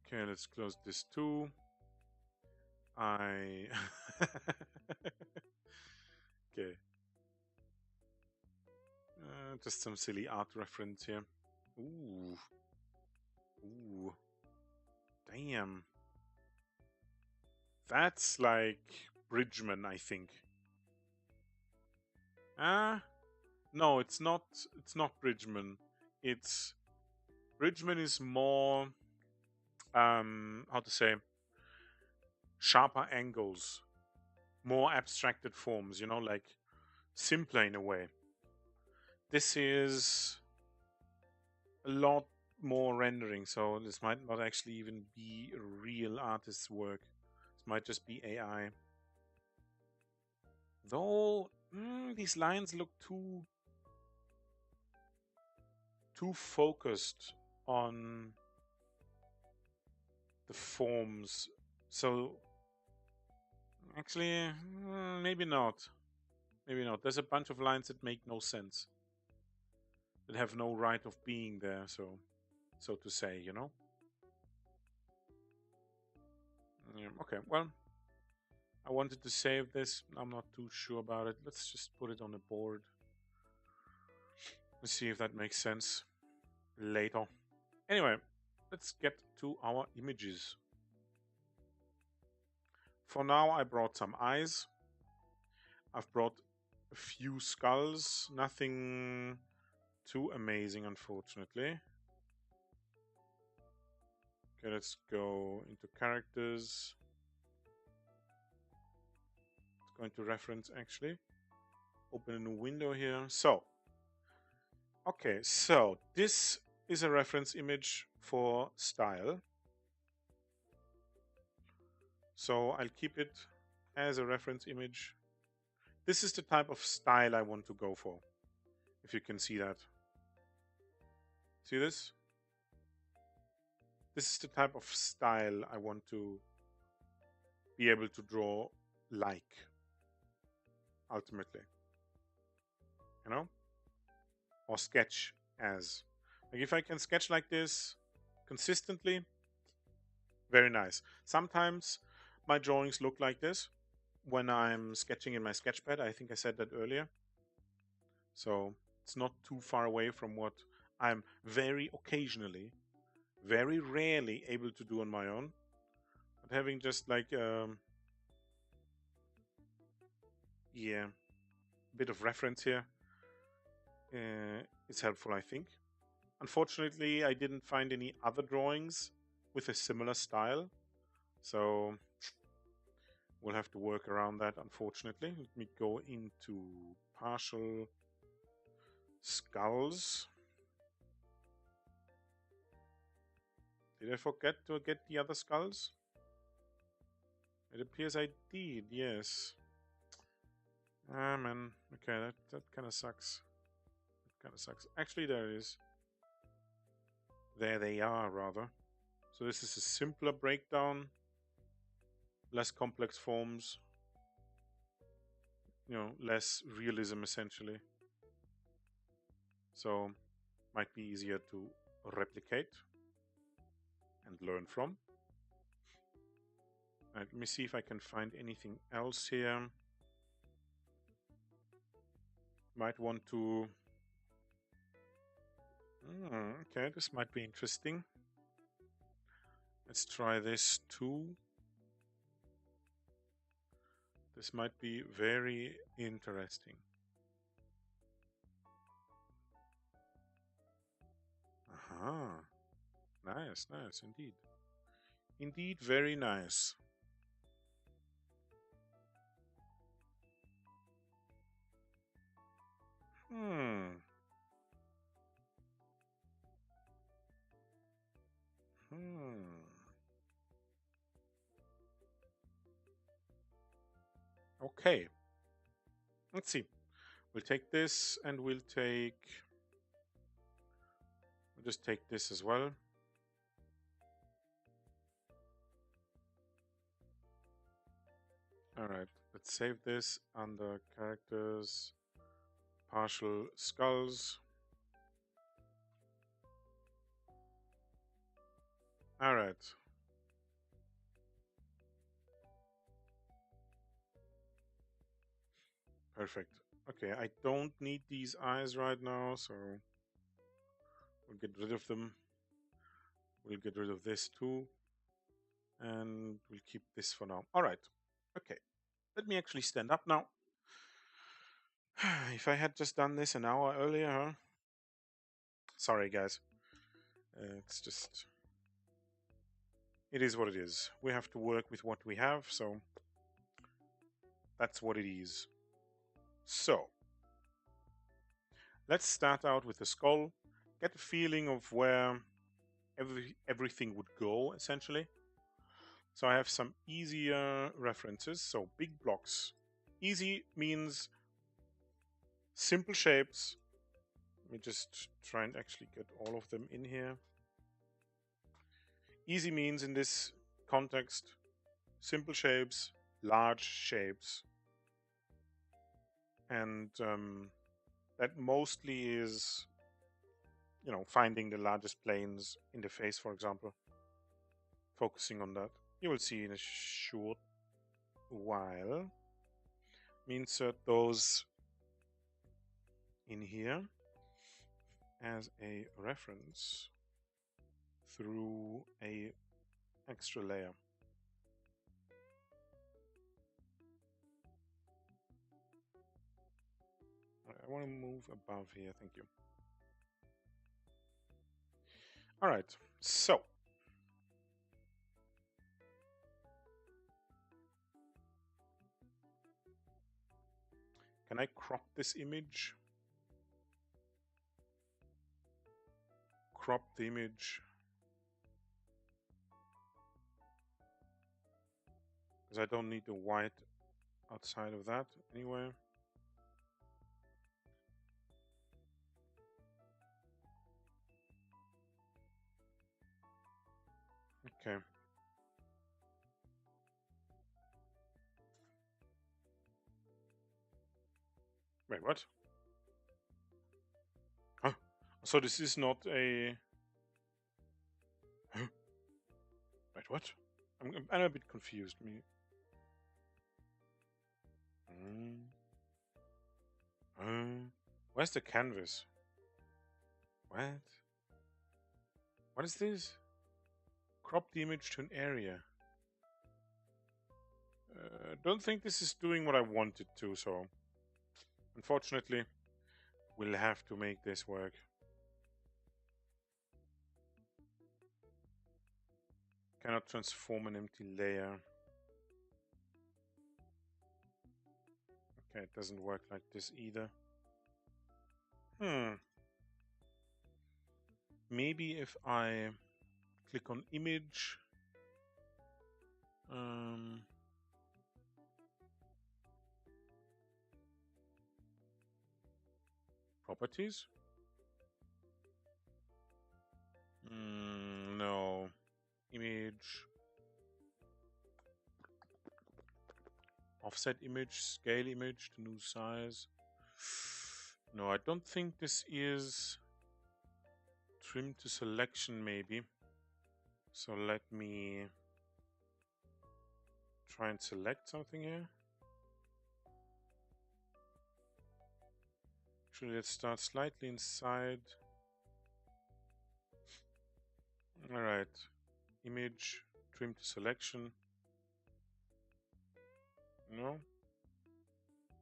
Okay, let's close this too. Okay. Just some silly art reference here. Ooh. Damn. That's like Bridgman, I think. No, it's not. It's not Bridgman. Bridgman is more how to say, sharper angles, more abstracted forms, you know, like simpler in a way. This is a lot more rendering, so this might not actually even be a real artist's work. This might just be AI. Though these lines look too focused on the forms. So Actually, maybe not. Maybe not. There's a bunch of lines that make no sense, that have no right of being there, so to say, you know? Yeah, okay, well, I wanted to save this. I'm not too sure about it. Let's just put it on the board. Let's see if that makes sense later. Anyway, let's get to our images. For now, I brought some eyes. I've brought a few skulls. Nothing too amazing, unfortunately. Okay, let's go into characters. It's going to reference, actually. Open a new window here. So, okay, so this is a reference image for style. So I'll keep it as a reference image. This is the type of style I want to go for, if you can see that. See this? This is the type of style I want to be able to draw like, ultimately. You know? Or sketch as. Like if I can sketch like this consistently, very nice. Sometimes my drawings look like this when I'm sketching in my sketchpad. I think I said that earlier. So it's not too far away from what I'm very occasionally, very rarely able to do on my own. But having just like, yeah, a bit of reference here is helpful, I think. Unfortunately, I didn't find any other drawings with a similar style. So we'll have to work around that, unfortunately. Let me go into partial skulls. Did I forget to get the other skulls? It appears I did, yes. Ah, man. Okay, that kind of sucks. That kind of sucks. Actually, there it is. There they are, rather. So this is a simpler breakdown. Less complex forms. You know, less realism, essentially. So, might be easier to replicate and learn from. Right, let me see if I can find anything else here. Might want to... okay, this might be interesting. Let's try this too. This might be very interesting. Aha. Nice, nice, indeed. Indeed, very nice. Hmm. Hmm. Okay. Let's see. We'll take this and we'll just take this as well. All right. Let's save this under characters, partial skulls. All right. Perfect. Okay, I don't need these eyes right now, so we'll get rid of them. We'll get rid of this too. And we'll keep this for now. All right. Okay. Let me actually stand up now. If I had just done this an hour earlier, huh? Sorry, guys. It's just... It is what it is. We have to work with what we have, so that's what it is. So, let's start out with the skull. Get a feeling of where everything would go, essentially. So I have some easier references. So big blocks. Easy means simple shapes. Let me just try and actually get all of them in here. Easy means in this context, simple shapes, large shapes, and that mostly is, finding the largest planes in the face, for example, focusing on that. You will see in a short while. We insert those in here as a reference through a extra layer. I want to move above here, thank you. All right, so can I crop this image? Crop the image. Because I don't need the white outside of that anyway. Okay. Wait, what? Huh? So this is not a... Huh? Wait, what? I'm a bit confused. Where's the canvas? What? What is this? Crop the image to an area. Don't think this is doing what I wanted to, so unfortunately we'll have to make this work. Cannot transform an empty layer. Okay, it doesn't work like this either. Maybe if I click on image, properties? No. Image. Offset image, scale image to new size. No, I don't think this is trim to selection maybe. So let me try and select something here. Actually, let's start slightly inside. All right, image, trim to selection. No,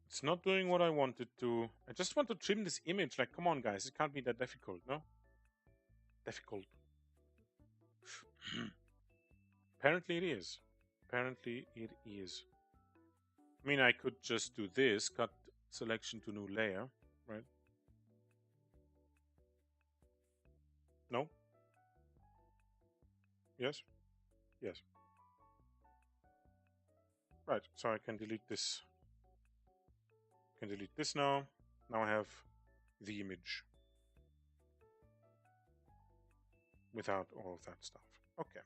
it's not doing what I wanted to. I just want to trim this image. Like, come on, guys, it can't be that difficult, no? Difficult. Apparently it is. Apparently it is. I mean, I could just do this, cut selection to new layer, right? No? Yes? Yes. Right, so I can delete this. I can delete this now. Now I have the image without all of that stuff. Okay.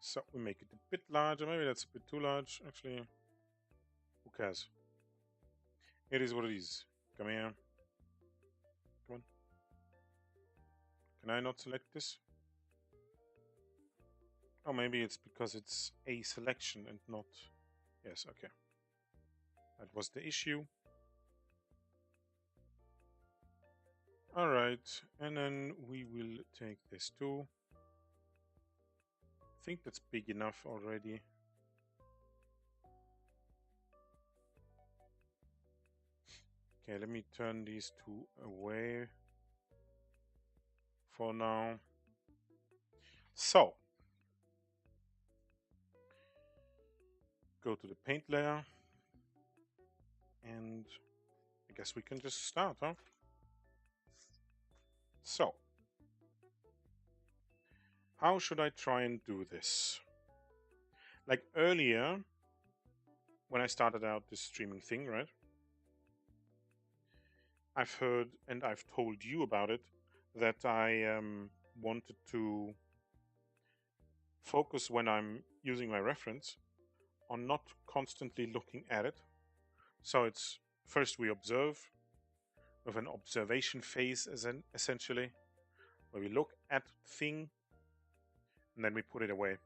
So we make it a bit larger. Maybe that's a bit too large. Actually, who cares? It is what it is. Come here. Come on. Can I not select this? Oh, maybe it's because it's a selection and not... Yes, okay. That was the issue. All right, and then we will take this too. I think that's big enough already. Okay, let me turn these two away for now. So, go to the paint layer, and I guess we can just start, huh? So, how should I try and do this? Like earlier, when I started out this streaming thing, right? I've heard and I've told you about it that I wanted to focus when I'm using my reference on not constantly looking at it. So it's first we observe with an observation phase, essentially, where we look at the thing and then we put it away.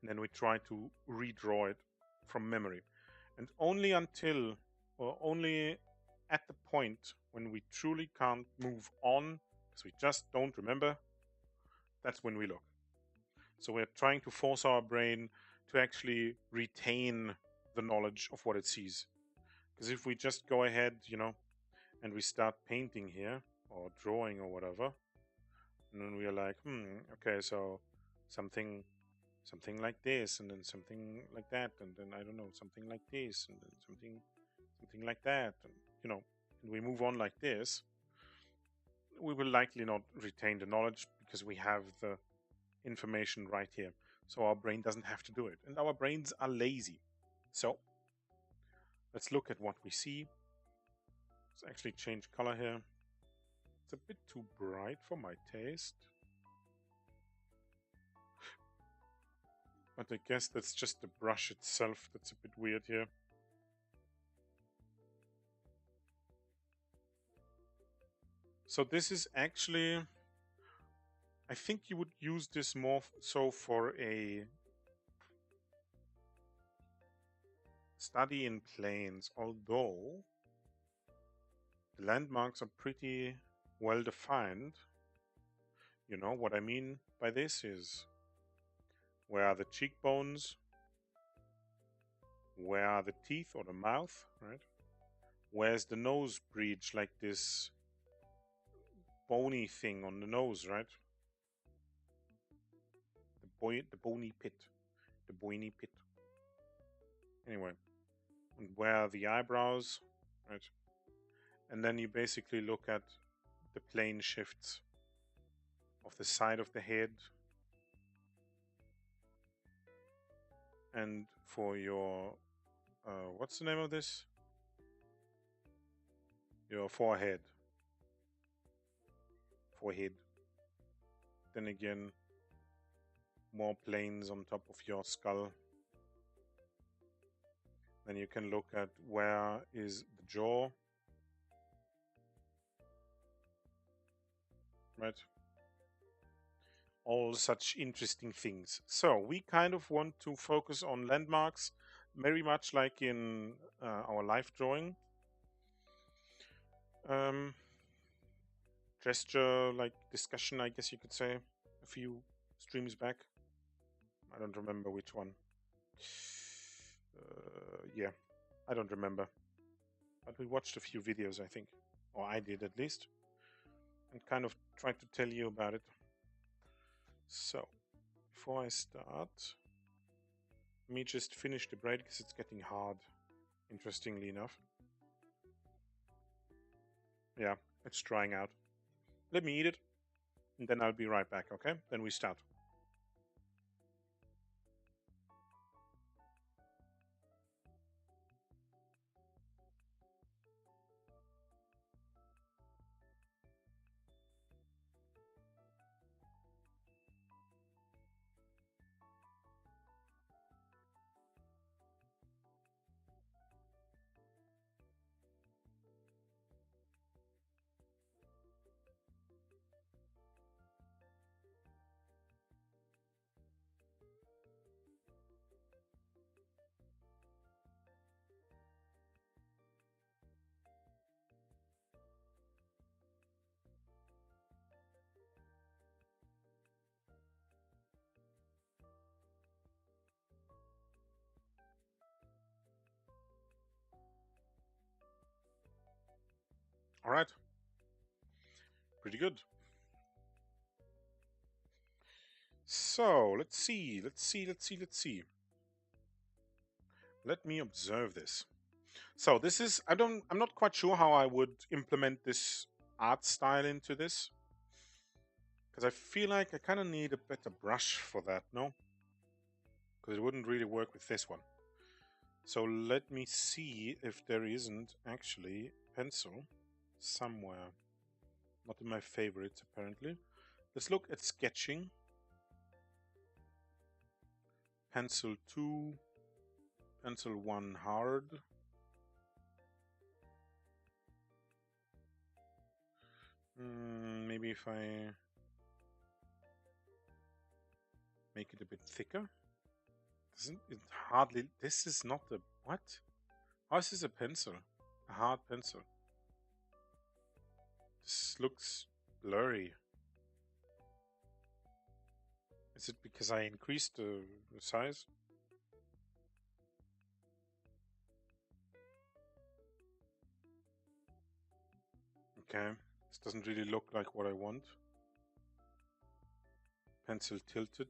And then we try to redraw it from memory. And only until, or only at the point when we truly can't move on because we just don't remember, that's when we look. So we're trying to force our brain to actually retain the knowledge of what it sees. Because if we just go ahead, and we start painting here or drawing or whatever, and then we are like, okay, so something like this, and then something like that, and then I don't know, something like this, and then something like that, and and we move on like this, we will likely not retain the knowledge because we have the information right here. So our brain doesn't have to do it, and our brains are lazy. So let's look at what we see. Let's actually change color here. It's a bit too bright for my taste. But I guess that's just the brush itself that's a bit weird here. So this is actually, I think you would use this more so for a study in planes, although the landmarks are pretty well defined. You know what I mean by this is, where are the cheekbones? Where are the teeth or the mouth, right? Where's the nose bridge, like this bony thing on the nose, right? The bony pit. The bony pit. Anyway, and where are the eyebrows, right? And then you basically look at the plane shifts of the side of the head. And for your, what's the name of this? Your forehead. Forehead. Then again, more planes on top of your skull. Then you can look at where is the jaw. Right? All such interesting things. So we kind of want to focus on landmarks, very much like in our life drawing. Gesture like discussion, I guess you could say, a few streams back. I don't remember which one. Yeah, I don't remember. But we watched a few videos, I think. Or I did at least. And kind of tried to tell you about it. So, before I start, let me just finish the bread because it's getting hard, interestingly enough. Yeah, it's drying out. Let me eat it, and then I'll be right back, okay? Then we start. All right. Pretty good. So, let's see. Let me observe this. So this is, I'm not quite sure how I would implement this art style into this. Because I feel like I kind of need a better brush for that, no? Because it wouldn't really work with this one. So let me see if there isn't actually pencil somewhere. Not in my favorites, apparently. Let's look at sketching. Pencil 2. Pencil 1 hard. Maybe if I make it a bit thicker. Doesn't it hardly... This is not a... What? How is this a pencil? A hard pencil. This looks blurry. Is it because I increased the size? Okay, this doesn't really look like what I want. Pencil tilted.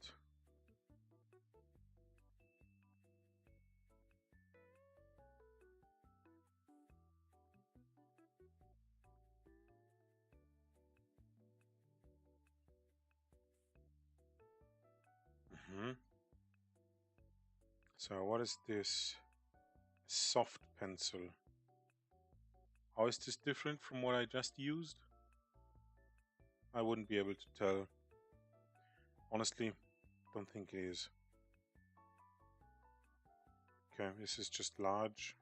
So what is this? Soft pencil. How is this different from what I just used? I wouldn't be able to tell. Honestly, don't think it is. Okay, this is just large.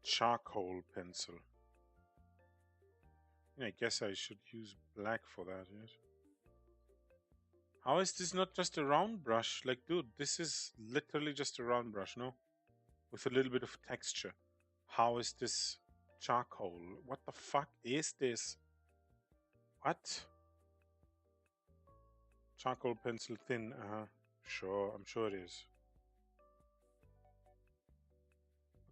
Charcoal pencil. Yeah, I guess I should use black for that, yes. How is this not just a round brush? Like, dude, this is literally just a round brush, no? With a little bit of texture. How is this charcoal? What the fuck is this? What? Charcoal pencil thin, Sure, I'm sure it is.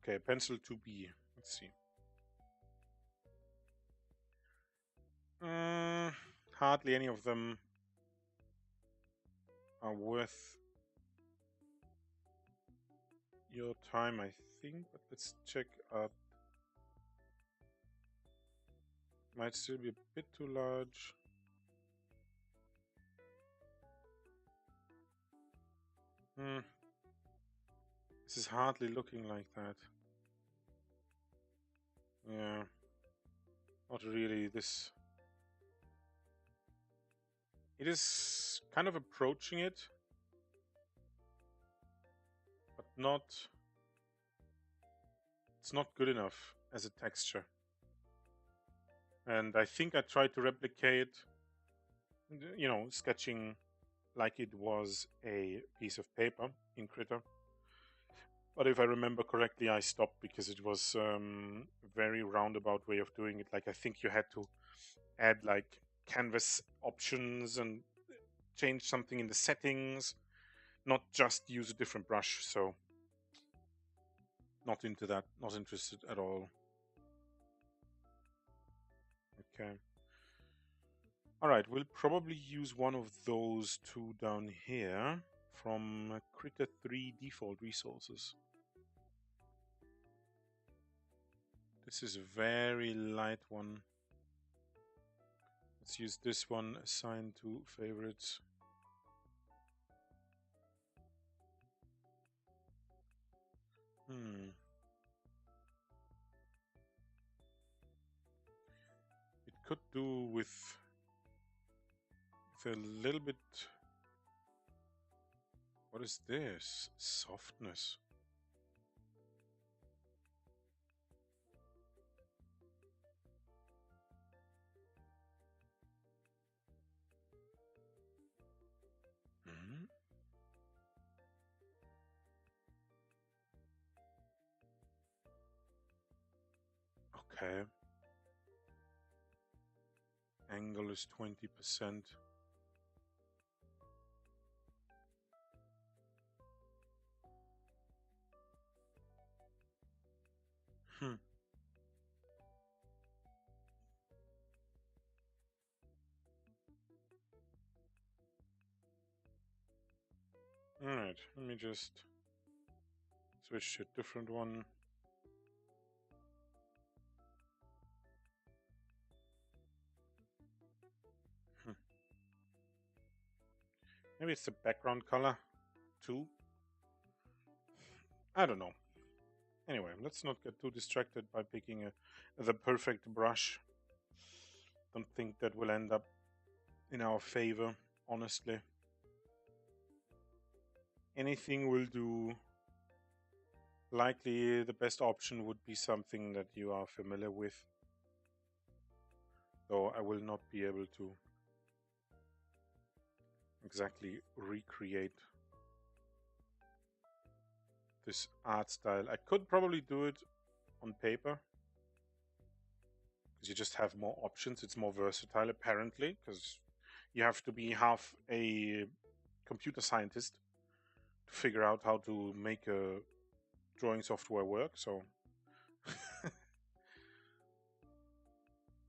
Okay, pencil 2B. Let's see. Hardly any of them are worth your time, I think. But let's check out. Might still be a bit too large. This is hardly looking like that. Yeah. Not really. This... It is kind of approaching it, but not... It's not good enough as a texture. And I think I tried to replicate, you know, sketching like it was a piece of paper in Critter. But if I remember correctly, I stopped because it was a very roundabout way of doing it. Like, I think you had to add like canvas options and change something in the settings, not just use a different brush. So not into that, not interested at all. Okay. All right, we'll probably use one of those two down here from Critter 3 default resources. This is a very light one. Let's use this one, assign to favorites. It could do with a little bit... What is this? Softness. Okay. Angle is 20%. Alright, let me just switch to a different one. Maybe it's the background color too. I don't know. Anyway, let's not get too distracted by picking the perfect brush. Don't think that will end up in our favor honestly. Anything will do. Likely the best option would be something that you are familiar with, though I will not be able to exactly recreate this art style. I could probably do it on paper because you just have more options. It's more versatile apparently, because you have to be half a computer scientist to figure out how to make a drawing software work. So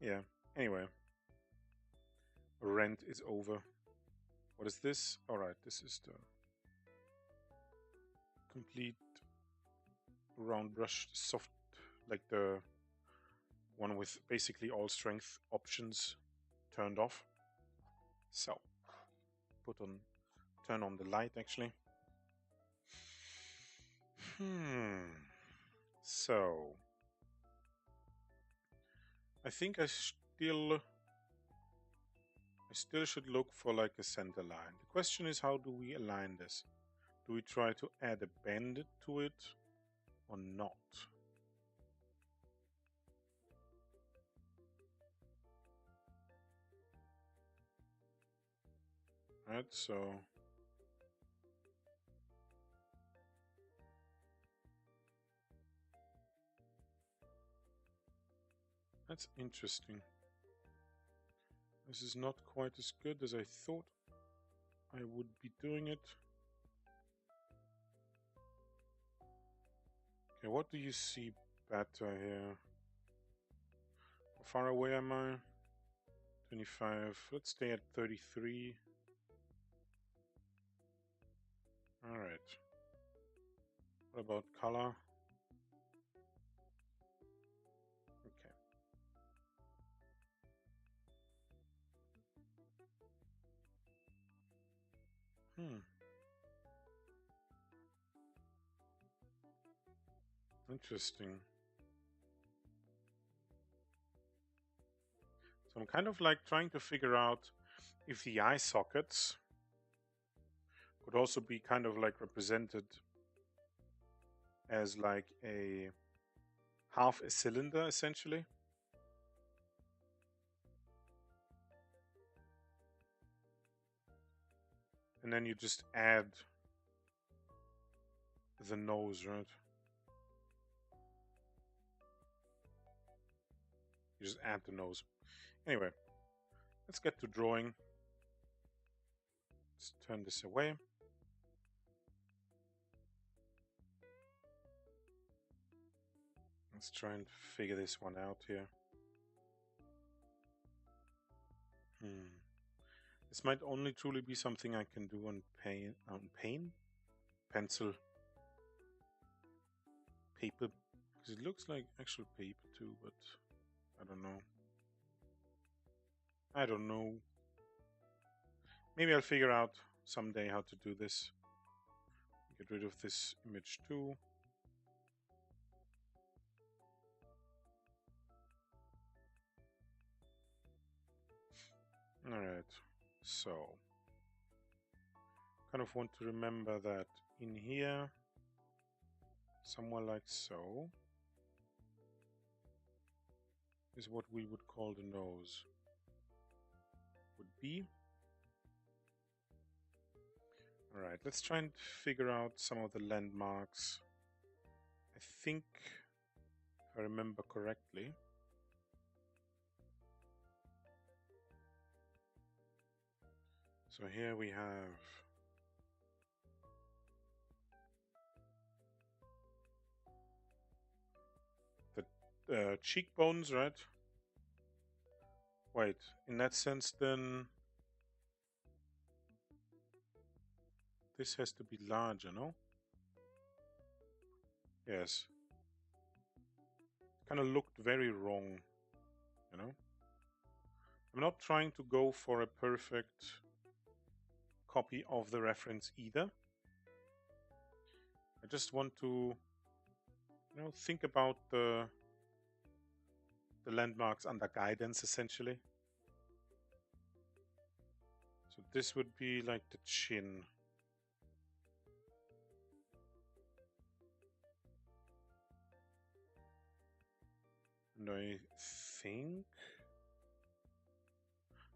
yeah, anyway, rent is over. What is this? All right, this is the complete round brush soft, like the one with basically all strength options turned off. So turn on the light actually. So I think I still should look for like a center line. The question is, how do we align this? Do we try to add a bend to it or not? Right, so that's interesting. This is not quite as good as I thought I would be doing it. Okay, what do you see better here? How far away am I? 25. Let's stay at 33. Alright. What about color? Okay. Interesting. So I'm kind of like trying to figure out if the eye sockets could also be kind of like represented as like a half a cylinder essentially. And then you just add the nose, right? You just add the nose. Anyway, let's get to drawing. Let's turn this away. Let's try and figure this one out here. This might only truly be something I can do on pencil, paper, because it looks like actual paper too, but I don't know. I don't know. Maybe I'll figure out someday how to do this. Get rid of this image too. Alright, so kind of want to remember that in here, somewhere like so, is what we would call the nose. Would be. Alright, let's try and figure out some of the landmarks. I think, if I remember correctly, so here we have the cheekbones, right? Wait, in that sense then this has to be larger, no? Yes. Kind of looked very wrong, you know? I'm not trying to go for a perfect copy of the reference either. I just want to, you know, think about the landmarks under guidance essentially. So this would be like the chin. And I think...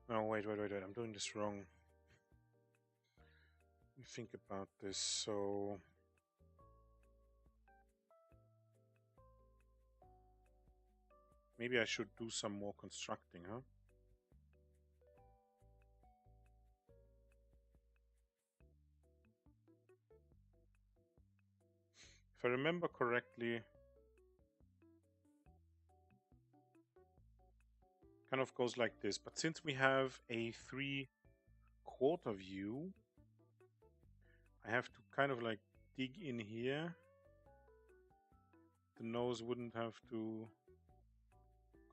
No, wait. I'm doing this wrong. Let me think about this. So... maybe I should do some more constructing, huh? If I remember correctly, kind of goes like this. But since we have a 3/4 view, I have to kind of like dig in here. The nose wouldn't have to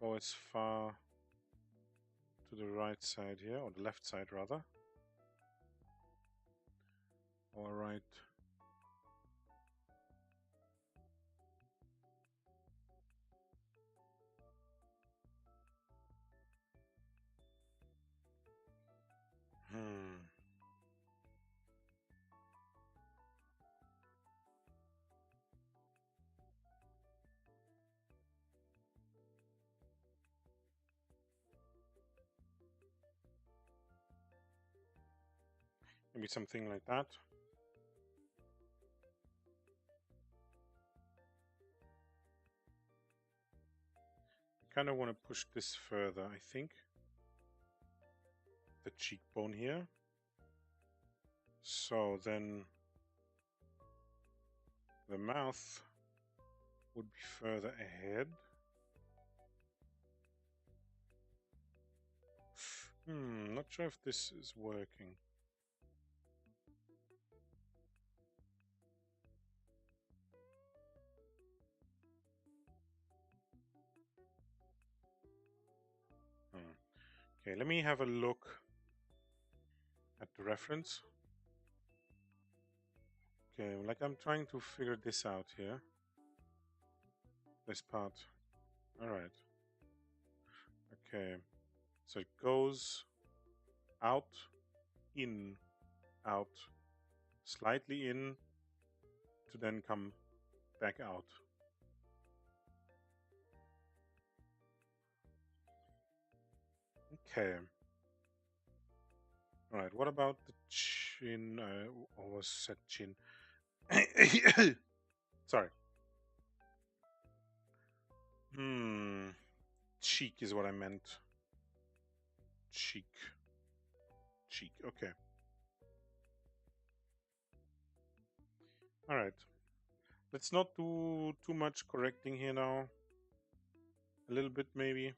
go as far to the right side here, or the left side rather. All right. Maybe something like that. I kind of want to push this further, I think. The cheekbone here. So then the mouth would be further ahead. Not sure if this is working. Okay, let me have a look at the reference. Okay, like I'm trying to figure this out here. This part. All right. Okay. So it goes out, in, out, slightly in, to then come back out. Okay. All right. What about the chin? I almost said chin. Sorry. Cheek is what I meant. Cheek. Okay. All right. Let's not do too much correcting here now. A little bit maybe.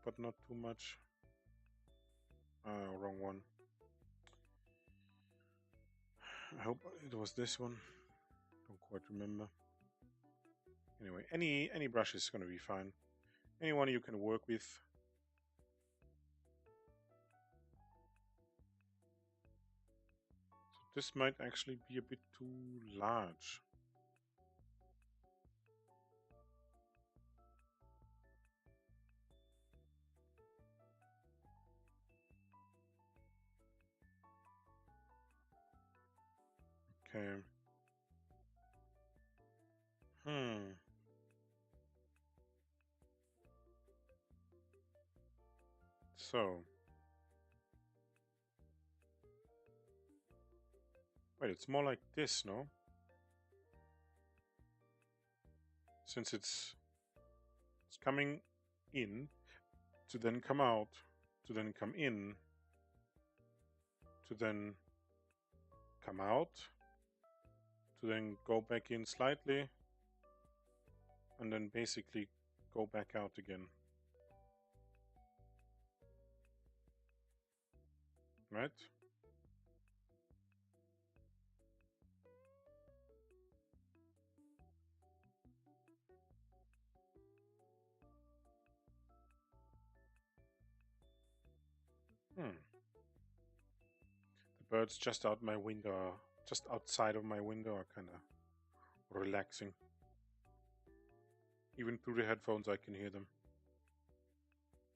But not too much. Wrong one. I hope it was this one. Don't quite remember. Anyway, any brush is going to be fine. Anyone you can work with. So this might actually be a bit too large. Okay. So. Wait, it's more like this, no? Since it's coming in, to then come out, to then come in, to then come out, to then go back in slightly, and then basically go back out again. Right? The birds just out my window, just outside of my window, are kind of relaxing. Even through the headphones I can hear them.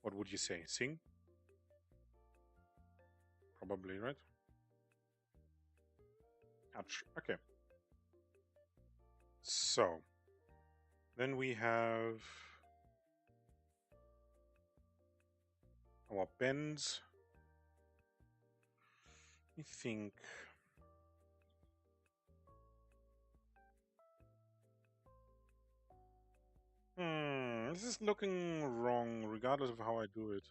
What would you say? Sing? Probably, right? Ouch. Okay. So, then we have our bends. I think this is looking wrong regardless of how I do it.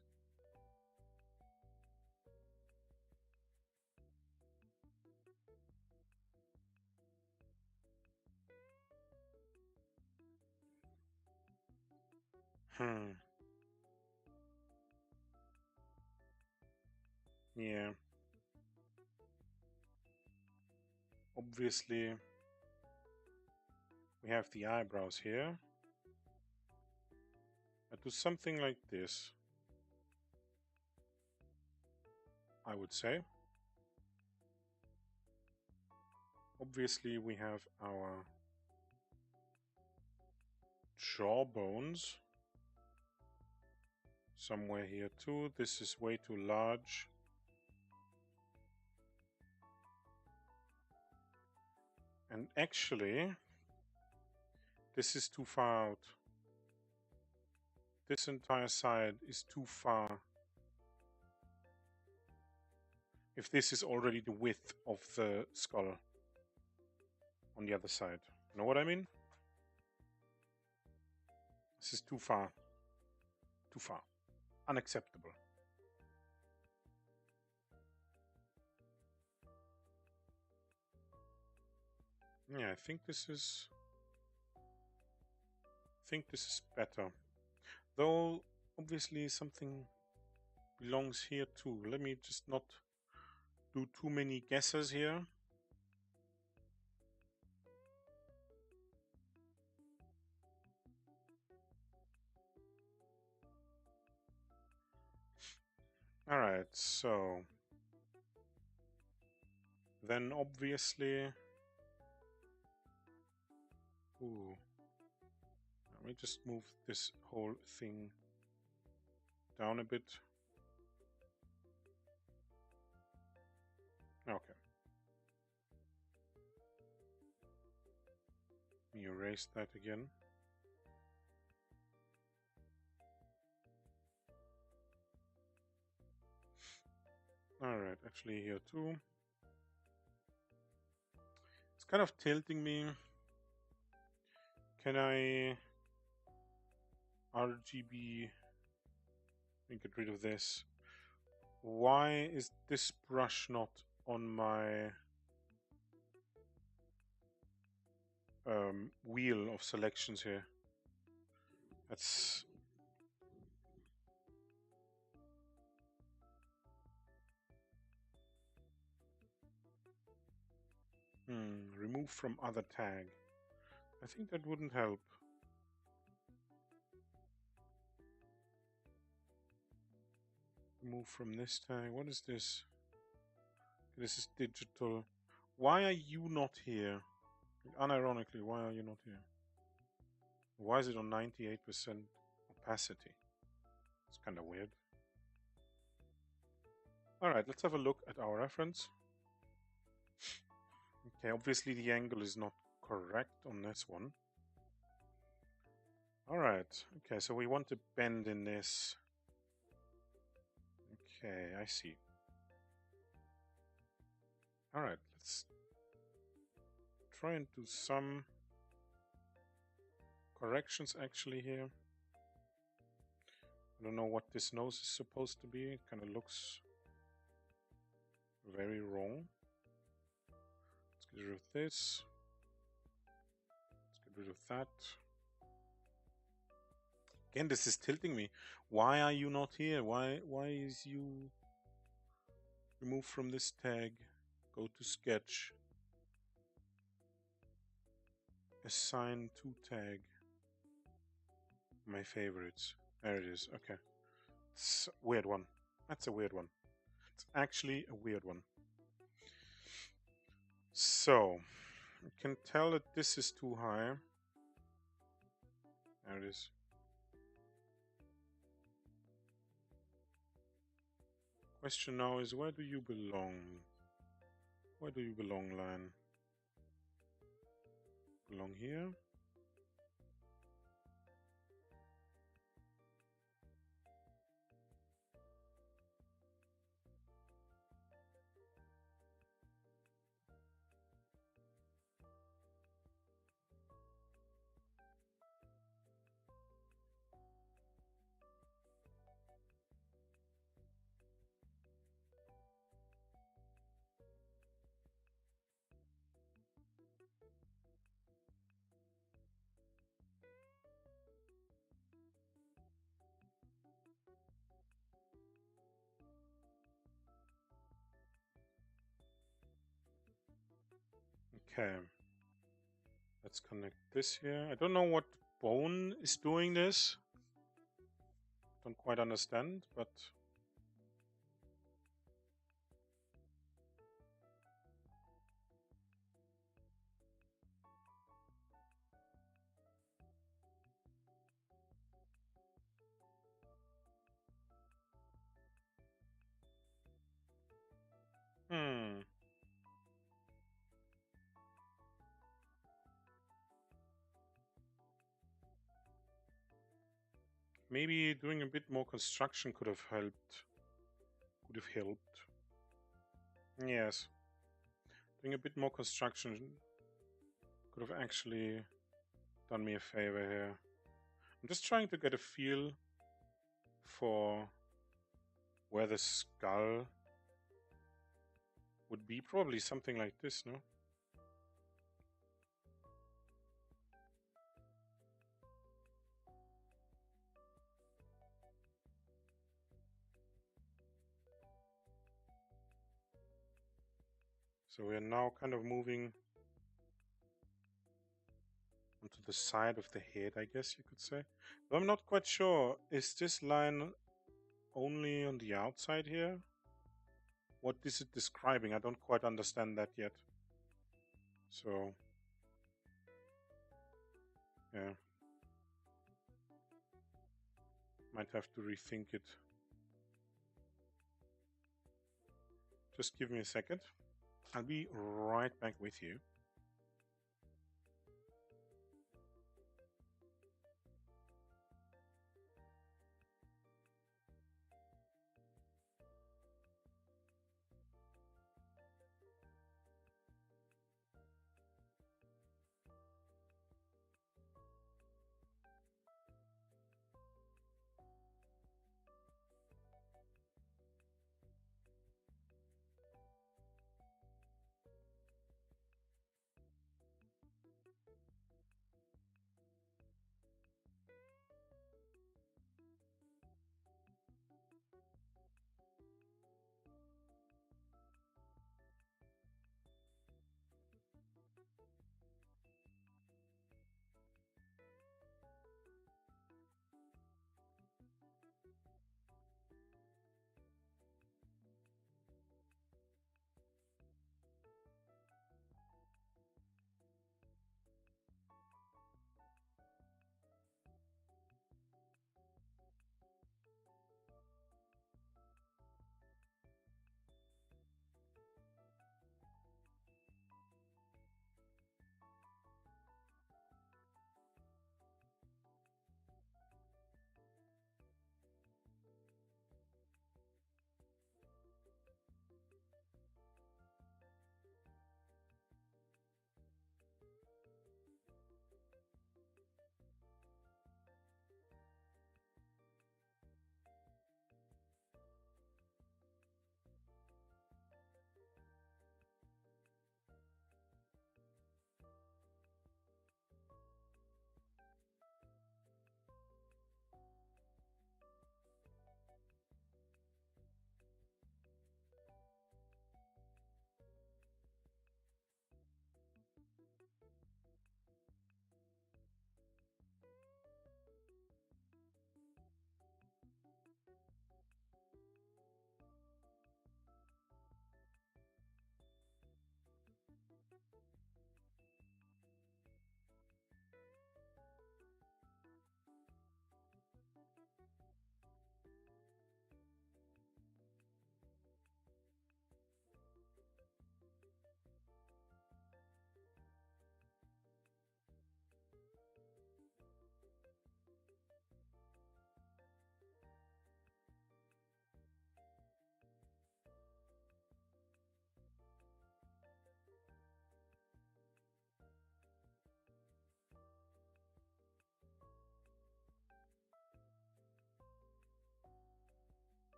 Yeah. Obviously, we have the eyebrows here. I do something like this, I would say. Obviously, we have our jawbones somewhere here too. This is way too large. And actually, this is too far out. This entire side is too far. If this is already the width of the skull on the other side. You know what I mean? This is too far. Too far. Unacceptable. Yeah, I think this is better. Though obviously something belongs here too. Let me just not do too many guesses here. Alright, so then obviously let me just move this whole thing down a bit. Okay. Let me erase that again. Alright, actually here too. It's kind of tilting me. Can I RGB get rid of this? Why is this brush not on my wheel of selections here? That's remove from other tag. I think that wouldn't help. Remove from this tag. What is this? This is digital. Why are you not here? Unironically, why are you not here? Why is it on 98% opacity? It's kind of weird. Alright, let's have a look at our reference. Okay, obviously the angle is not correct on this one. Alright, okay, so we want to bend in this. Okay, I see. Alright, let's try and do some corrections actually here. I don't know what this nose is supposed to be. It kind of looks very wrong. Let's get rid of this. Let's get rid of that. Again, this is tilting me. Why are you not here? Why is you remove from this tag? Go to sketch. Assign to tag. My favorites. There it is. Okay. It's a weird one. That's a weird one. It's actually a weird one. So, you can tell that this is too high. There it is. Question now is, where do you belong? Where do you belong, line? Belong here? Okay. Let's connect this here. I don't know what bone is doing this. Don't quite understand, but maybe doing a bit more construction could have helped. Could have helped. Yes. Doing a bit more construction could have actually done me a favor here. I'm just trying to get a feel for where the skull would be. Probably something like this, no? So we are now kind of moving onto the side of the head, I guess you could say. But I'm not quite sure. Is this line only on the outside here? What is it describing? I don't quite understand that yet. So, yeah. Might have to rethink it. Just give me a second. I'll be right back with you.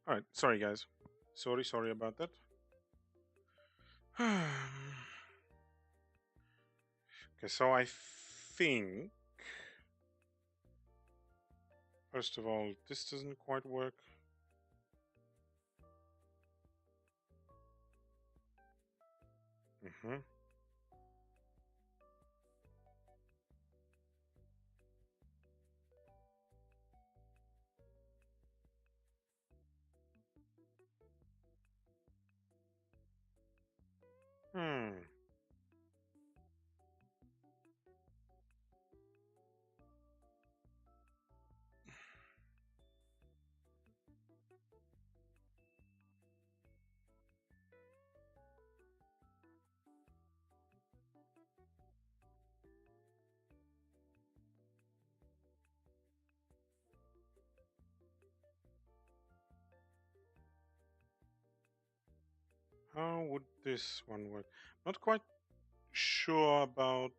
All right, sorry guys. Sorry about that. Okay, so I think first of all, this doesn't quite work. Mm-hmm. Hmm. How would this one work? Not quite sure about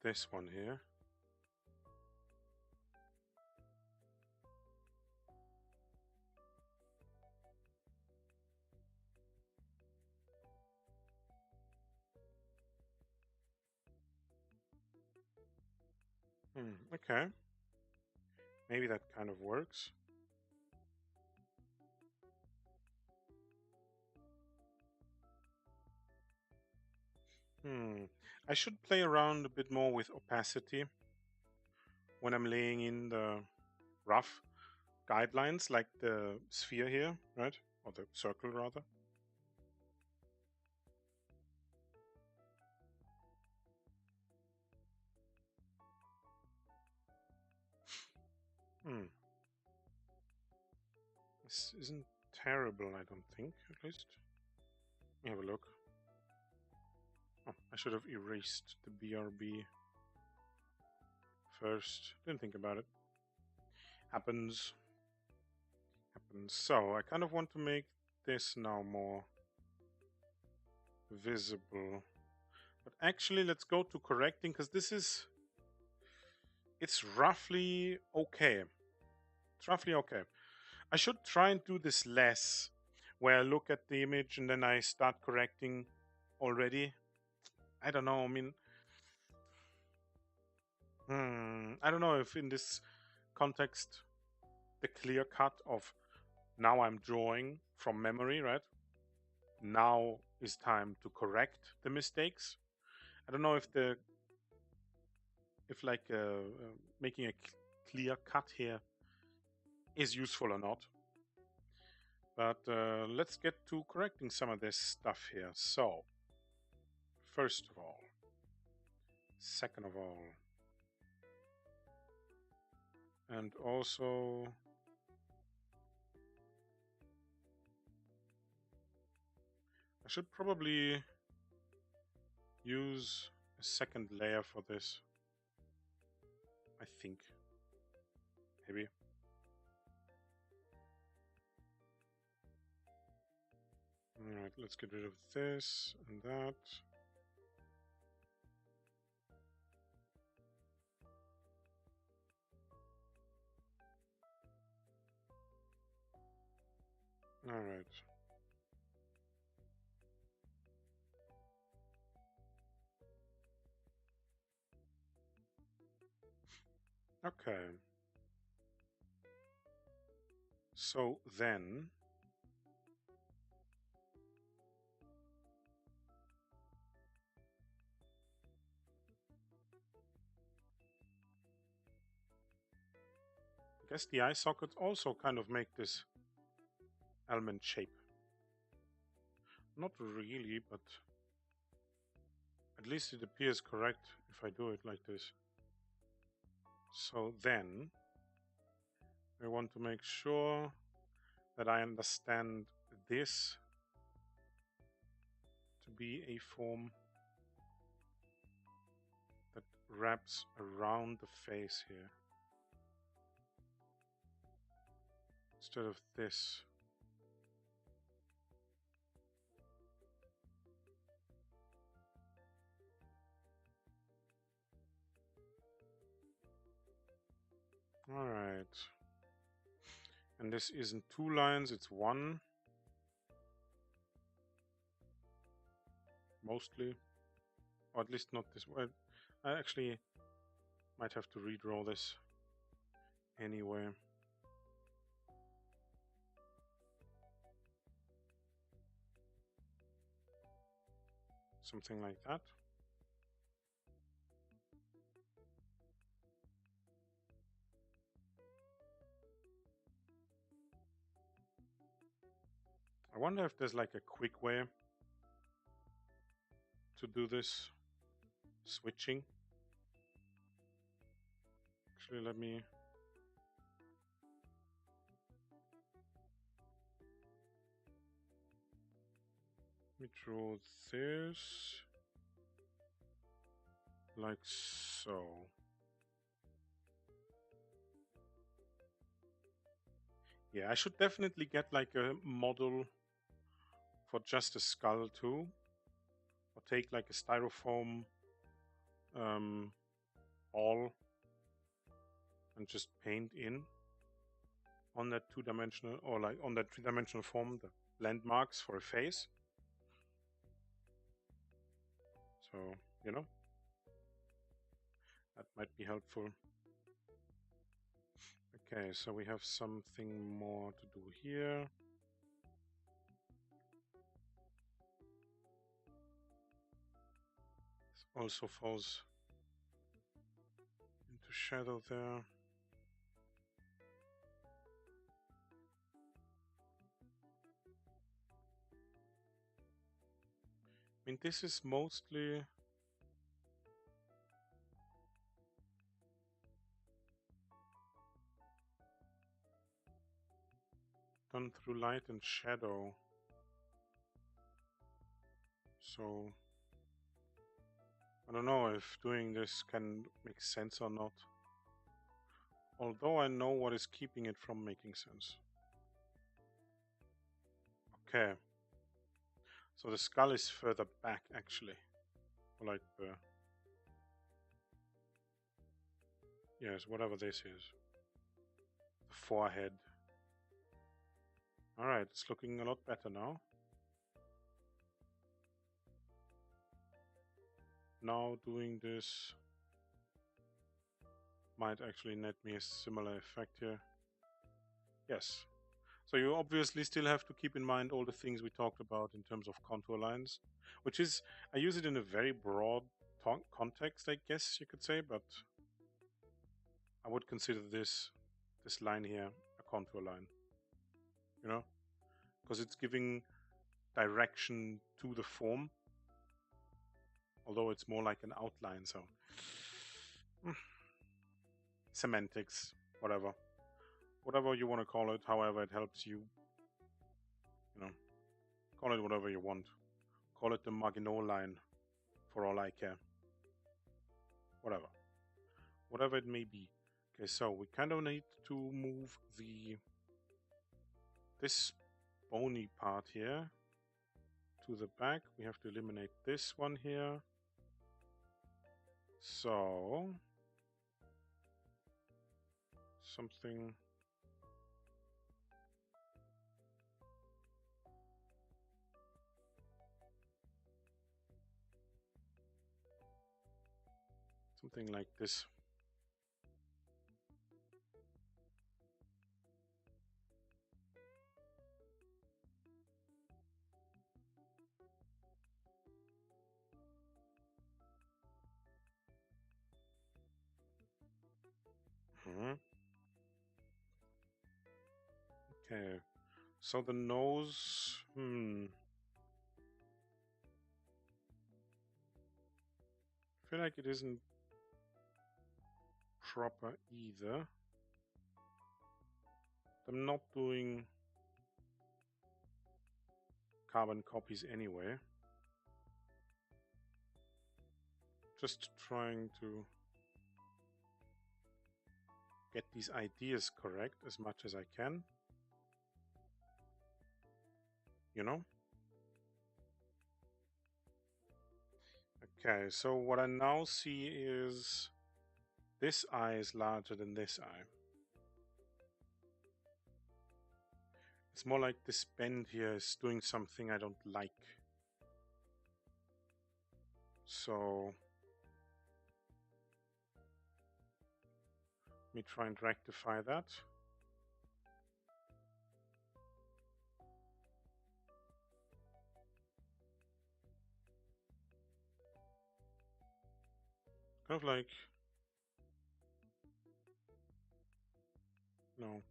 this one here. Okay. Maybe that kind of works. I should play around a bit more with opacity when I'm laying in the rough guidelines, like the sphere here, right? Or the circle, rather. This isn't terrible, I don't think, at least. Let me have a look. Oh, I should have erased the BRB first. Didn't think about it. Happens. Happens. So, I kind of want to make this now more visible. But actually, let's go to correcting, because this is... It's roughly okay. It's roughly okay. I should try and do this less, where I look at the image and then I start correcting already. I don't know. I mean, I don't know if in this context, the clear cut of now I'm drawing from memory, right? Now is time to correct the mistakes. I don't know if making a clear cut here is useful or not. But let's get to correcting some of this stuff here. So, first of all, second of all, and also I should probably use a second layer for this. I think. Maybe. Alright, let's get rid of this and that. Alright. Okay. So then I guess the eye sockets also kind of make this almond shape. Not really, but at least it appears correct if I do it like this. So then I want to make sure that I understand this to be a form that wraps around the face here instead of this. All right. And this isn't 2 lines, it's 1. Mostly. Or at least not this way. I actually might have to redraw this anyway. Something like that. I wonder if there's like a quick way to do this switching. Actually, let me draw this like so. Yeah, I should definitely get like a model for just a skull too, or take like a styrofoam um, ball and just paint in on that two-dimensional or like on that three-dimensional form the landmarks for a face. So, you know, that might be helpful. Okay, so we have something more to do here. This also falls into shadow there. I mean, this is mostly done through light and shadow. So I don't know if doing this can make sense or not. Although I know what is keeping it from making sense. Okay. So the skull is further back actually. Like the... Yes, whatever this is. The forehead. Alright, it's looking a lot better now. Now doing this might actually net me a similar effect here. Yes. So you obviously still have to keep in mind all the things we talked about in terms of contour lines, which is, I use it in a very broad context, I guess you could say, but I would consider this line here a contour line, you know, because it's giving direction to the form, although it's more like an outline. So semantics, whatever you want to call it, however it helps you, you know, call it whatever you want. Call it the Maginot line for all I care. Whatever it may be. Okay, so we kind of need to move this bony part here to the back. We have to eliminate this one here. So something like this. Okay, so the nose, I feel like it isn't proper either. I'm not doing carbon copies anyway. Just trying to get these ideas correct as much as I can. You know? Okay, so what I now see is this eye is larger than this eye. It's more like this bend here is doing something I don't like. So let me try and rectify that. Kind of like, no.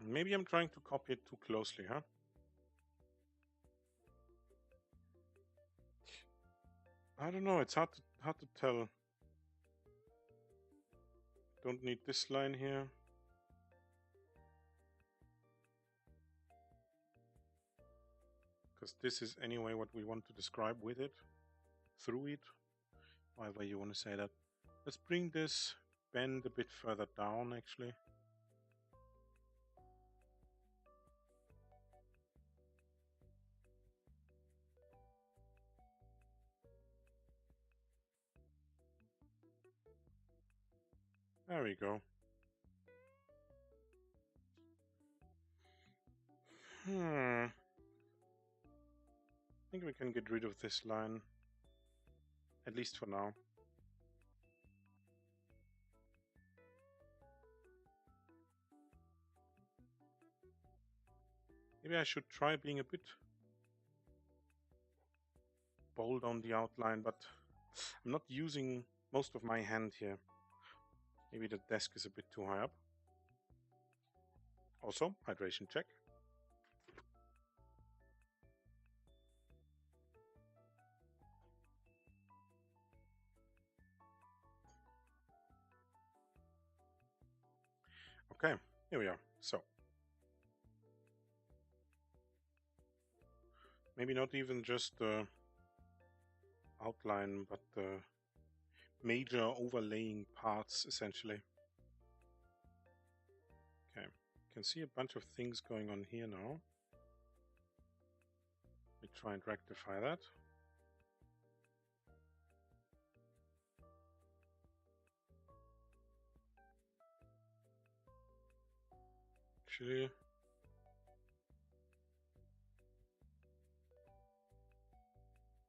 Maybe I'm trying to copy it too closely, huh? I don't know, it's hard to tell. Don't need this line here. Because this is anyway what we want to describe with it, through it, however you want to say that. Let's bring this bend a bit further down actually. There we go. I think we can get rid of this line, at least for now. Maybe I should try being a bit bold on the outline, but I'm not using most of my hand here. Maybe the desk is a bit too high up. Also, hydration check. Okay, here we are. So, maybe not even just the outline, but the major overlaying parts, essentially. Okay, you can see a bunch of things going on here now. Let me try and rectify that. Actually,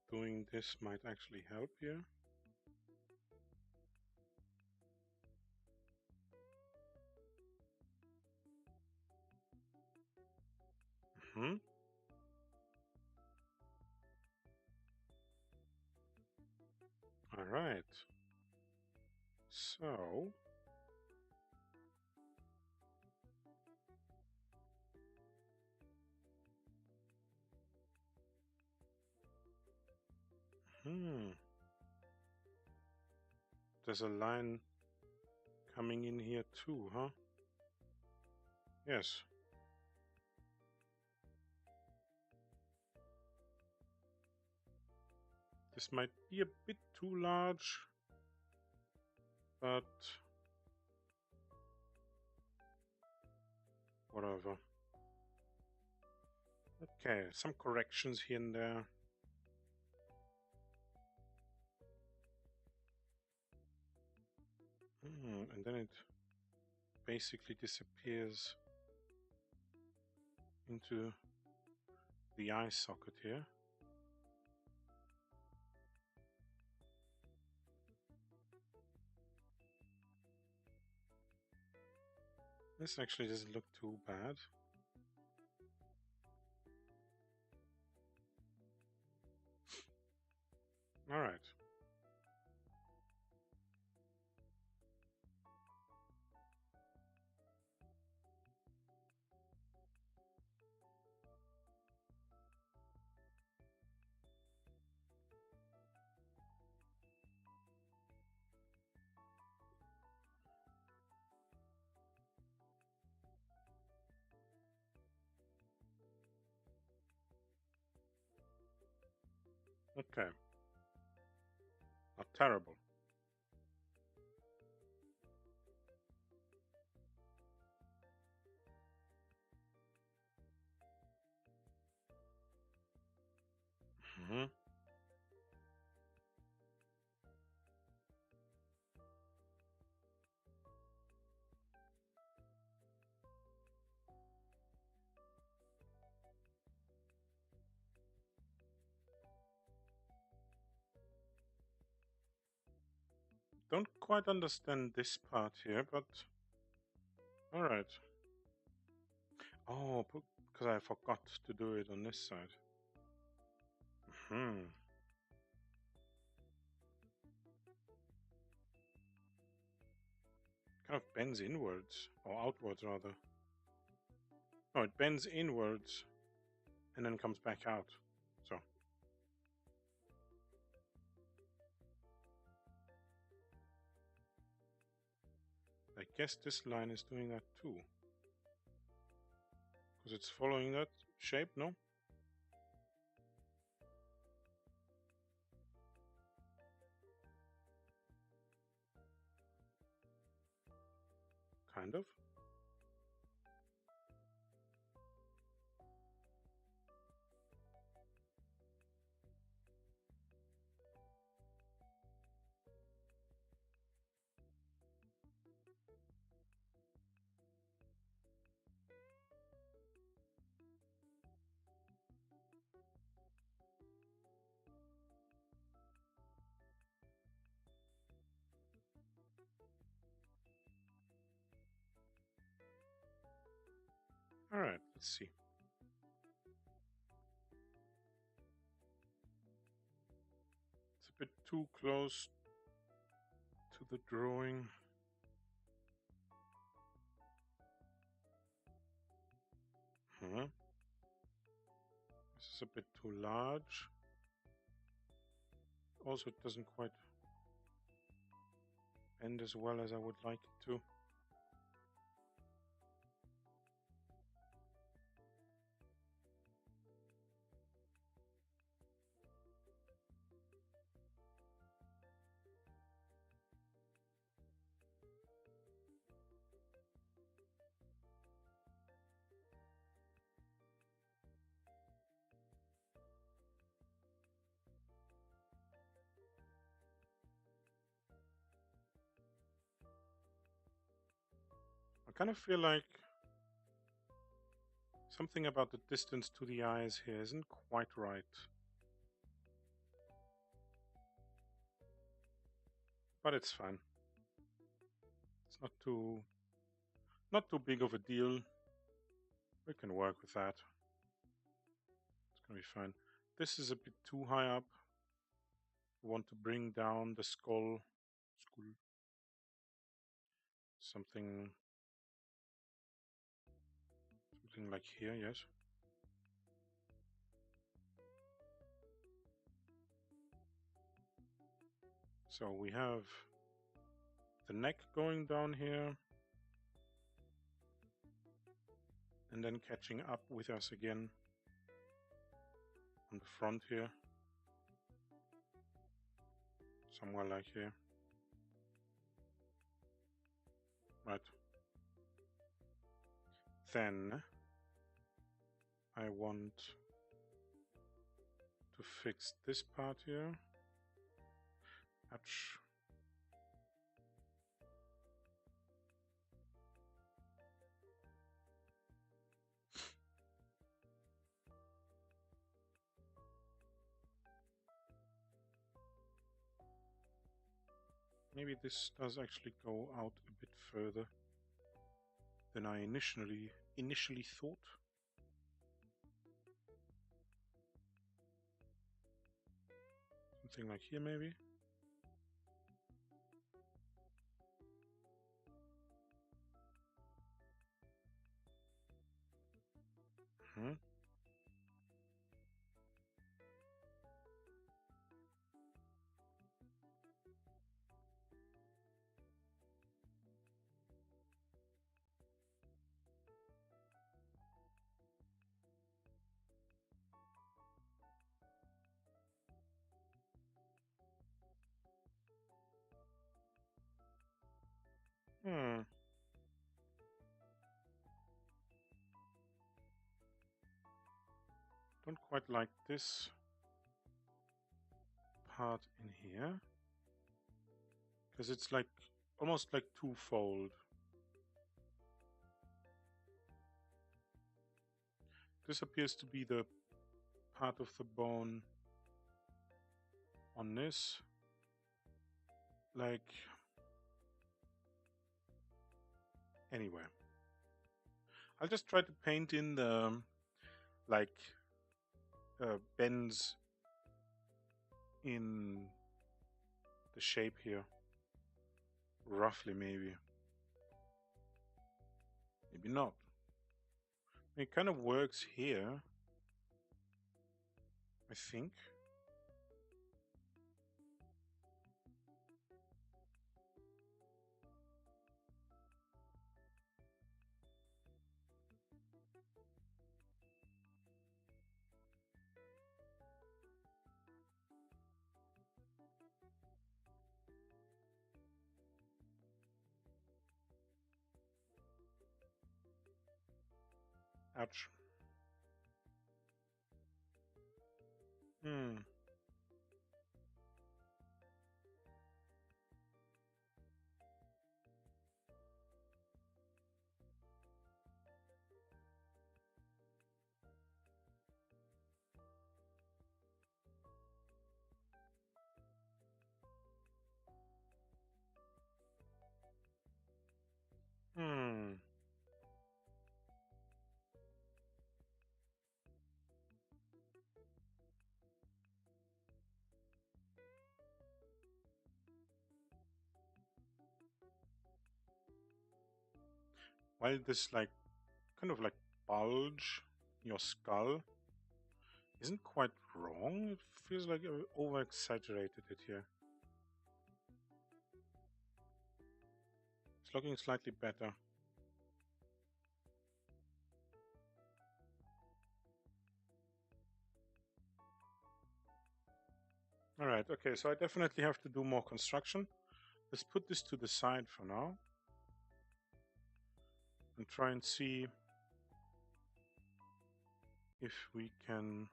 doing this might actually help here. All right. So, there's a line coming in here too, huh? Yes. This might be a bit too large, but whatever. Okay, some corrections here and there. And then it basically disappears into the eye socket here. This actually doesn't look too bad. All right. Okay. Not terrible. Don't quite understand this part here, but all right. Oh, because I forgot to do it on this side. Kind of bends inwards, or outwards rather. No, it bends inwards and then comes back out. So. guess this line is doing that too. Because it's following that shape, no? Kind of. Alright, let's see. It's a bit too close to the drawing. This is a bit too large. Also, it doesn't quite bend as well as I would like it to. I kind of feel like something about the distance to the eyes here isn't quite right. But it's fine. It's not too big of a deal. We can work with that. It's gonna be fine. This is a bit too high up. We want to bring down the skull. Something like here, yes. So we have the neck going down here and then catching up with us again on the front here, somewhere like here. Right. Then I want to fix this part here. Ouch. Maybe this does actually go out a bit further than I initially thought. Something like here, maybe. Don't quite like this part in here, because it's like almost like twofold. This appears to be the part of the bone on this, like anyway. I'll just try to paint in the bends in the shape here, roughly, maybe not. It kind of works here, I think. Ouch. Hmm. Hmm. While this like kind of like bulge in your skull isn't quite wrong, it feels like I over exaggerated it here. It's looking slightly better. Alright, okay, so I definitely have to do more construction. Let's put this to the side for now and try and see if we can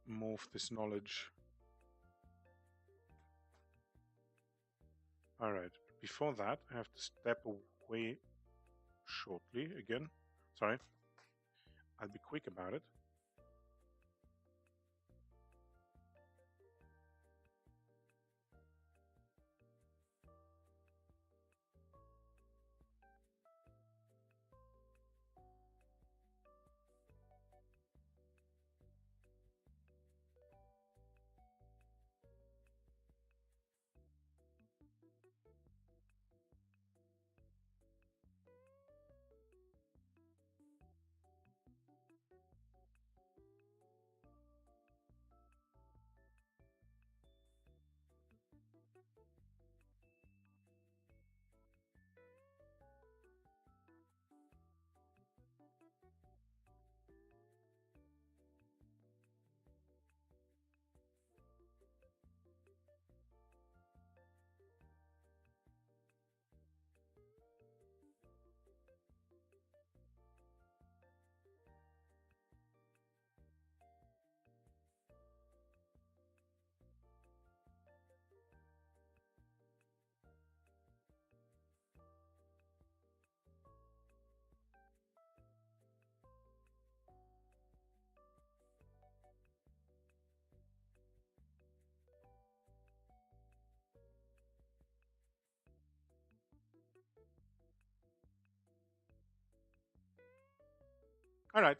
move this knowledge. Alright, before that I have to step away shortly again. Sorry, I'll be quick about it. Alright,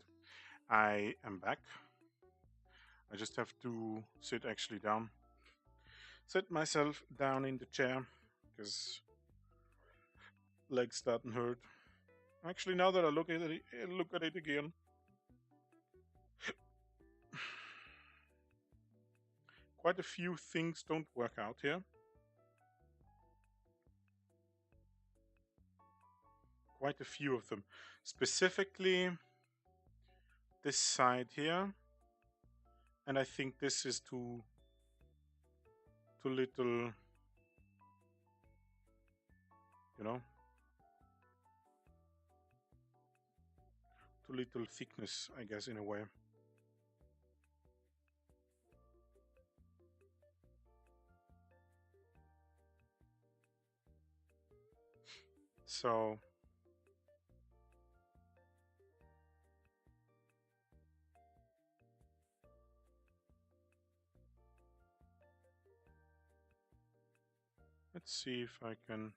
I am back. I just have to sit actually down. Sit myself down in the chair because legs starting hurt. Actually, now that I look at it again, quite a few things don't work out here. Quite a few of them. Specifically, this side here. And I think this is too little, you know, too little thickness, I guess, in a way. So let's see if I can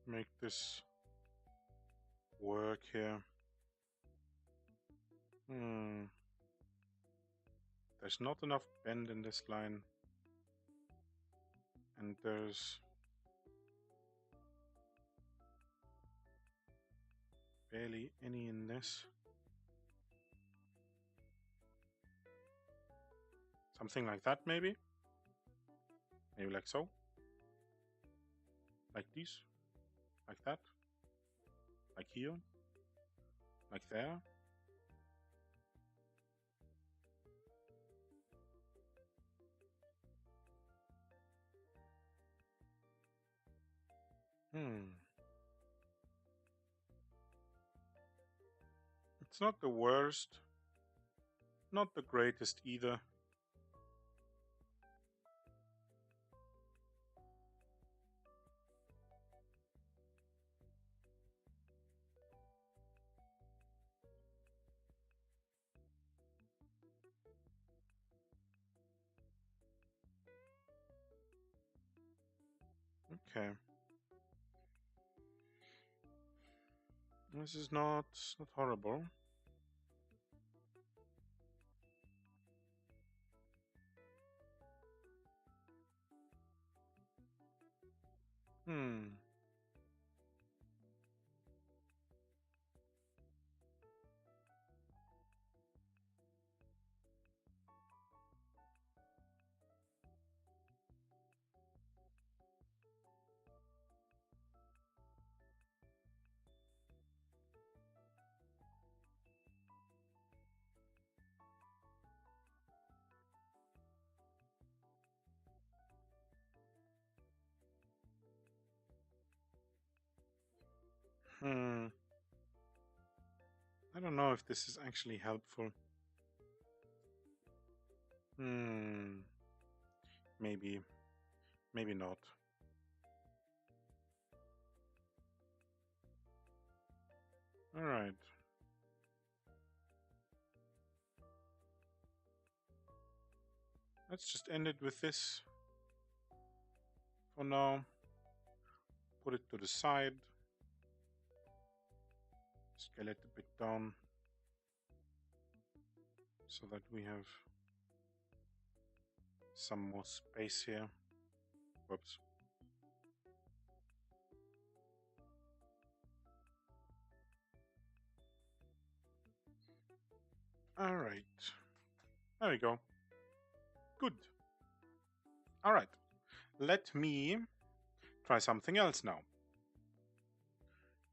make this work here. There's not enough bend in this line, and there's barely any in this. So Something like that, maybe? Maybe like so? Like this? Like that? Like here? Like there? It's not the worst, not the greatest either. Okay. This is not horrible. Hmm. Hmm. I don't know if this is actually helpful. Hmm. Maybe. Maybe not. All right. Let's just end it with this for now. Put it to the side. Scale it a bit down so that we have some more space here. Whoops. All right. There we go. Good. All right. Let me try something else now.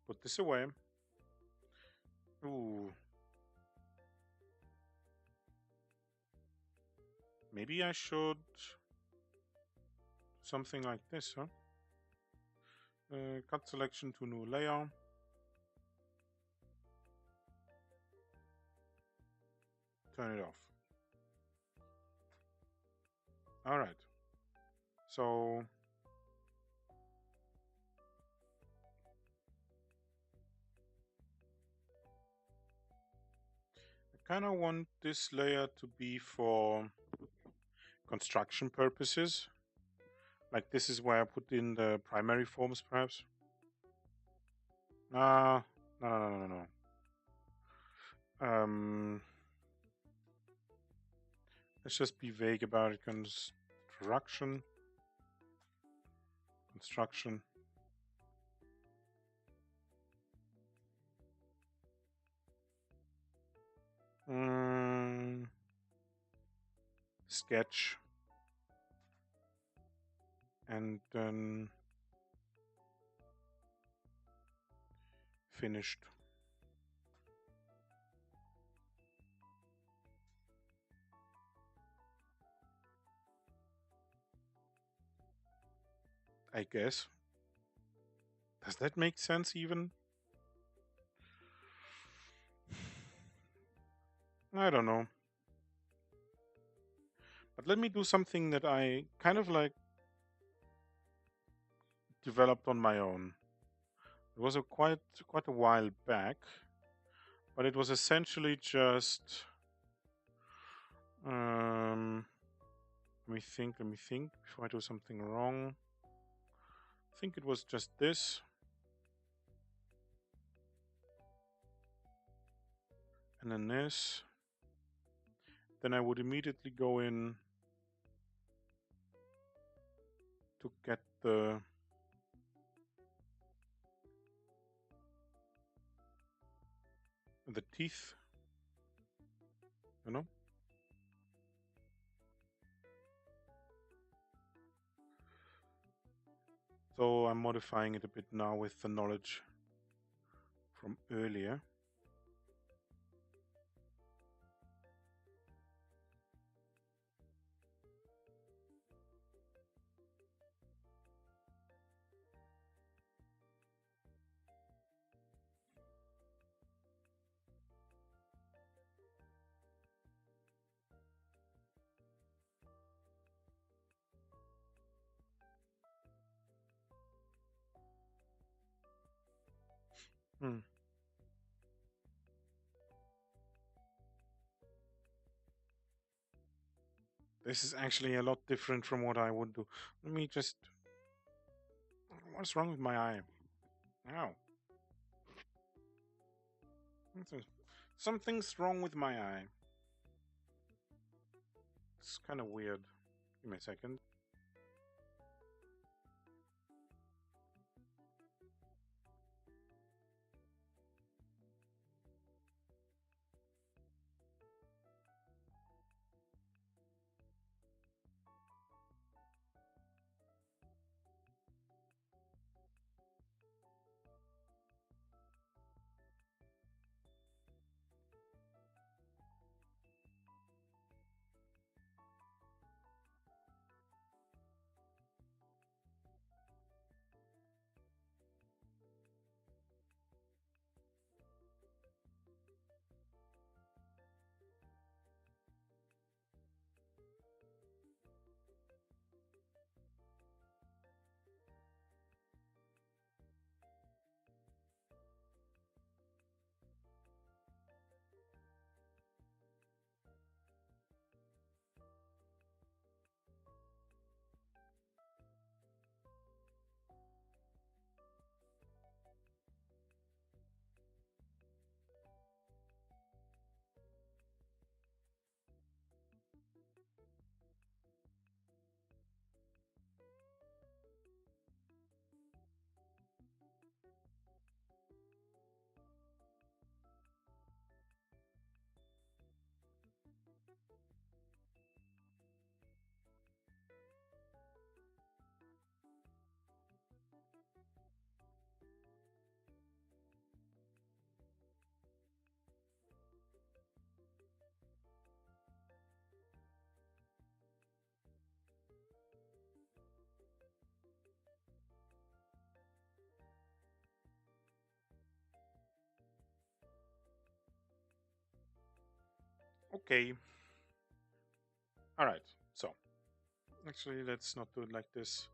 Put this away. Ooh. Maybe I should do something like this, huh? Cut selection to new layer. Turn it off. All right. So I kind of want this layer to be for construction purposes. Like this is where I put in the primary forms, perhaps. No. Let's just be vague about it. Construction. Sketch. And then finished. I guess. Does that make sense even? I don't know. But let me do something that I kind of like developed on my own. It was quite a while back, but it was essentially just let me think before I do something wrong. I think it was just this. And then this. Then I would immediately go in to get the teeth, you know? Though I'm modifying it a bit now with the knowledge from earlier. Hmm. This is actually a lot different from what I would do. Let me just. What's wrong with my eye? Ow. Something's wrong with my eye. It's kind of weird. Give me a second. Okay. Alright, so. Actually, let's not do it like this.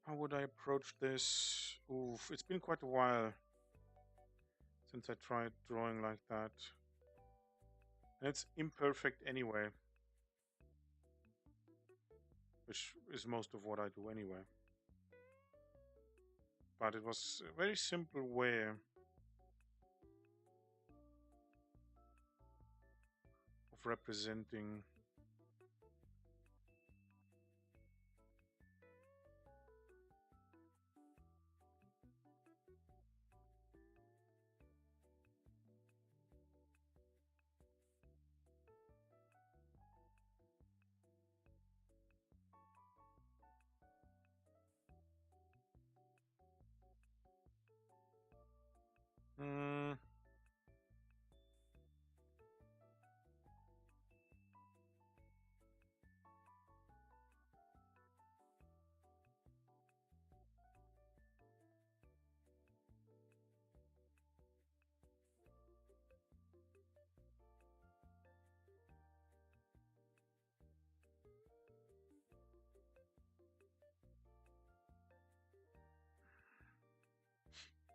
How would I approach this? Oof, it's been quite a while since I tried drawing like that. And it's imperfect anyway, which is most of what I do anyway. But it was a very simple way of representing mm,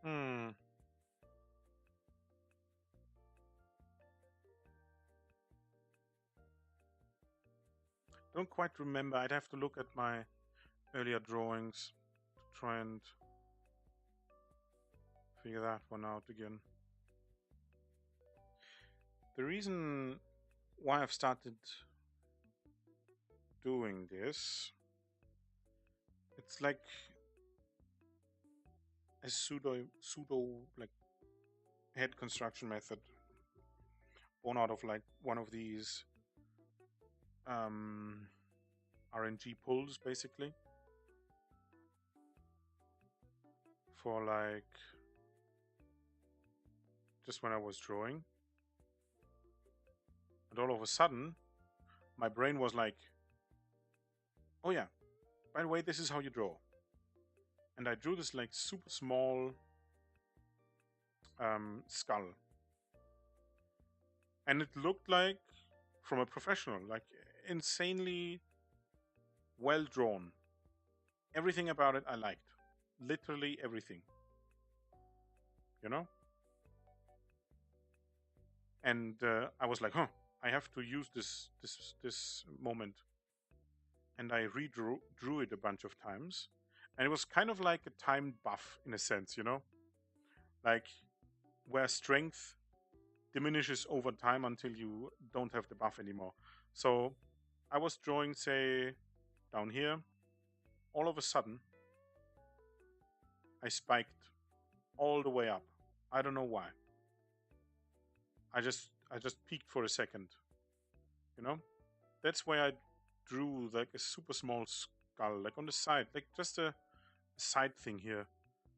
hmm. Don't quite remember. I'd have to look at my earlier drawings to try and figure that one out again. The reason why I've started doing this, it's like a pseudo like head construction method born out of like one of these RNG pulls basically. for like just when I was drawing. And all of a sudden, my brain was like, oh yeah, by the way, this is how you draw. And I drew this like super small skull. And it looked like from a professional, like insanely well drawn. Everything about it I liked. Literally everything. You know? And I was like, huh, I have to use this moment. And I drew it a bunch of times. And it was kind of like a timed buff in a sense, you know? Like where strength diminishes over time until you don't have the buff anymore. So I was drawing, say, down here. All of a sudden, I spiked all the way up. I don't know why. I just peaked for a second. You know? That's why I drew like a super small skull, like on the side, like just a side thing here.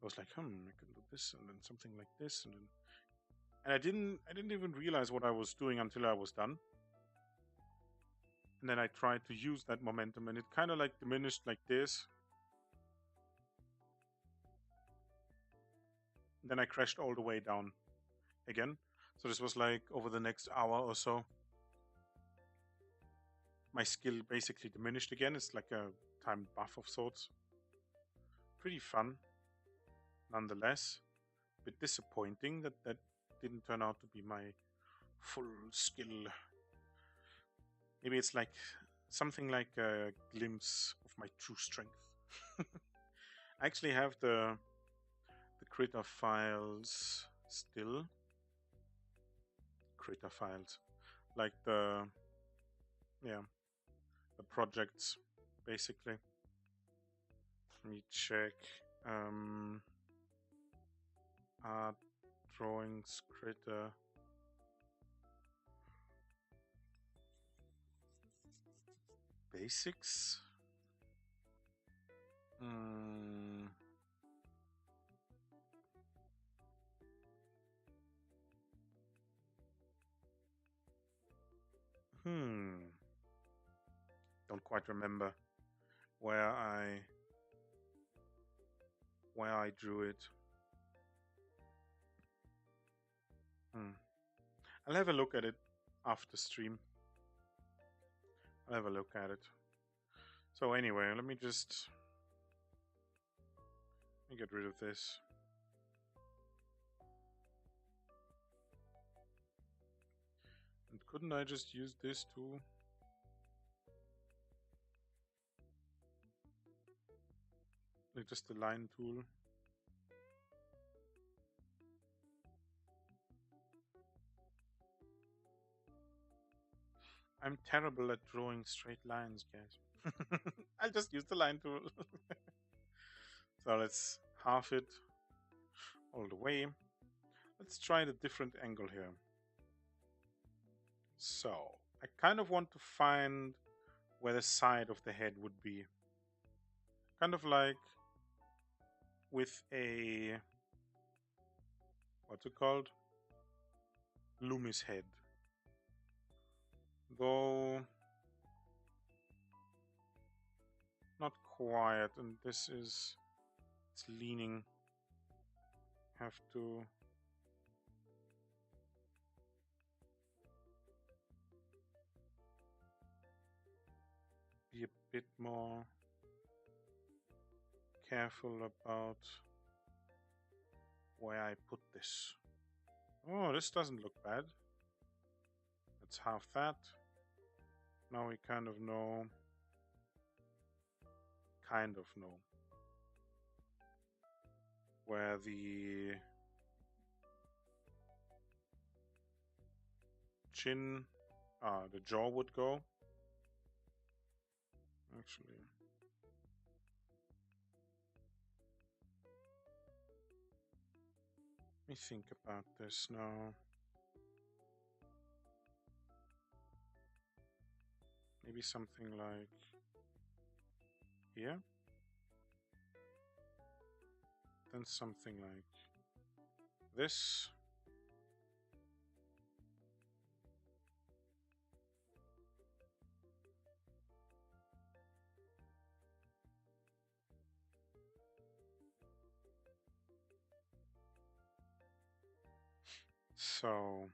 I was like, I can do this and then something like this and I didn't even realize what I was doing until I was done. And then I tried to use that momentum and it kind of like diminished like this. And then I crashed all the way down again. So this was like over the next hour or so. My skill basically diminished again. It's like a timed buff of sorts. Pretty fun, nonetheless. A bit disappointing that that didn't turn out to be my full skill. Maybe it's like something like a glimpse of my true strength. I actually have the critter files still. Critter files. Like the projects basically. Let me check. Art, drawings, critter. Basics. Don't quite remember where I drew it. I'll have a look at it after stream. I'll have a look at it. So anyway, let me get rid of this. And couldn't I just use this too? Like just the line tool. I'm terrible at drawing straight lines, guys. I'll just use the line tool. So let's half it all the way. Let's try the different angle here. So I kind of want to find where the side of the head would be. Kind of like with a, what's it called? Loomis head. Though not quite, and this is, it's leaning. Have to be a bit more careful about where I put this. Oh, this doesn't look bad. Let's half that. Now we kind of know where the chin, the jaw would go. Actually, let me think about this now. Maybe something like here. then something like this. So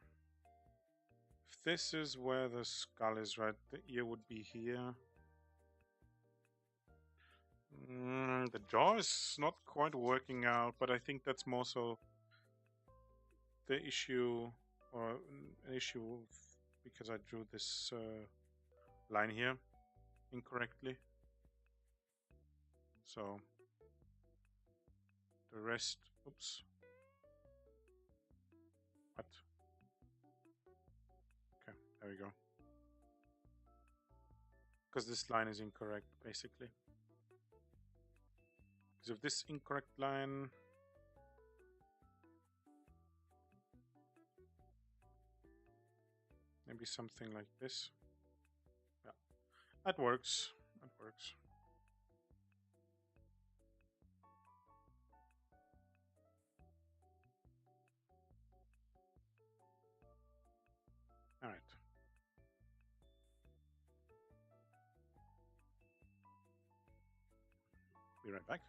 if this is where the skull is, right, the ear would be here. The jaw is not quite working out, but I think that's more so the issue, or an issue because I drew this line here incorrectly. So the rest, oops. What? Okay, there we go. Because this line is incorrect, basically. Because of this incorrect line, maybe something like this. Yeah, that works. That works. All right. Be right back.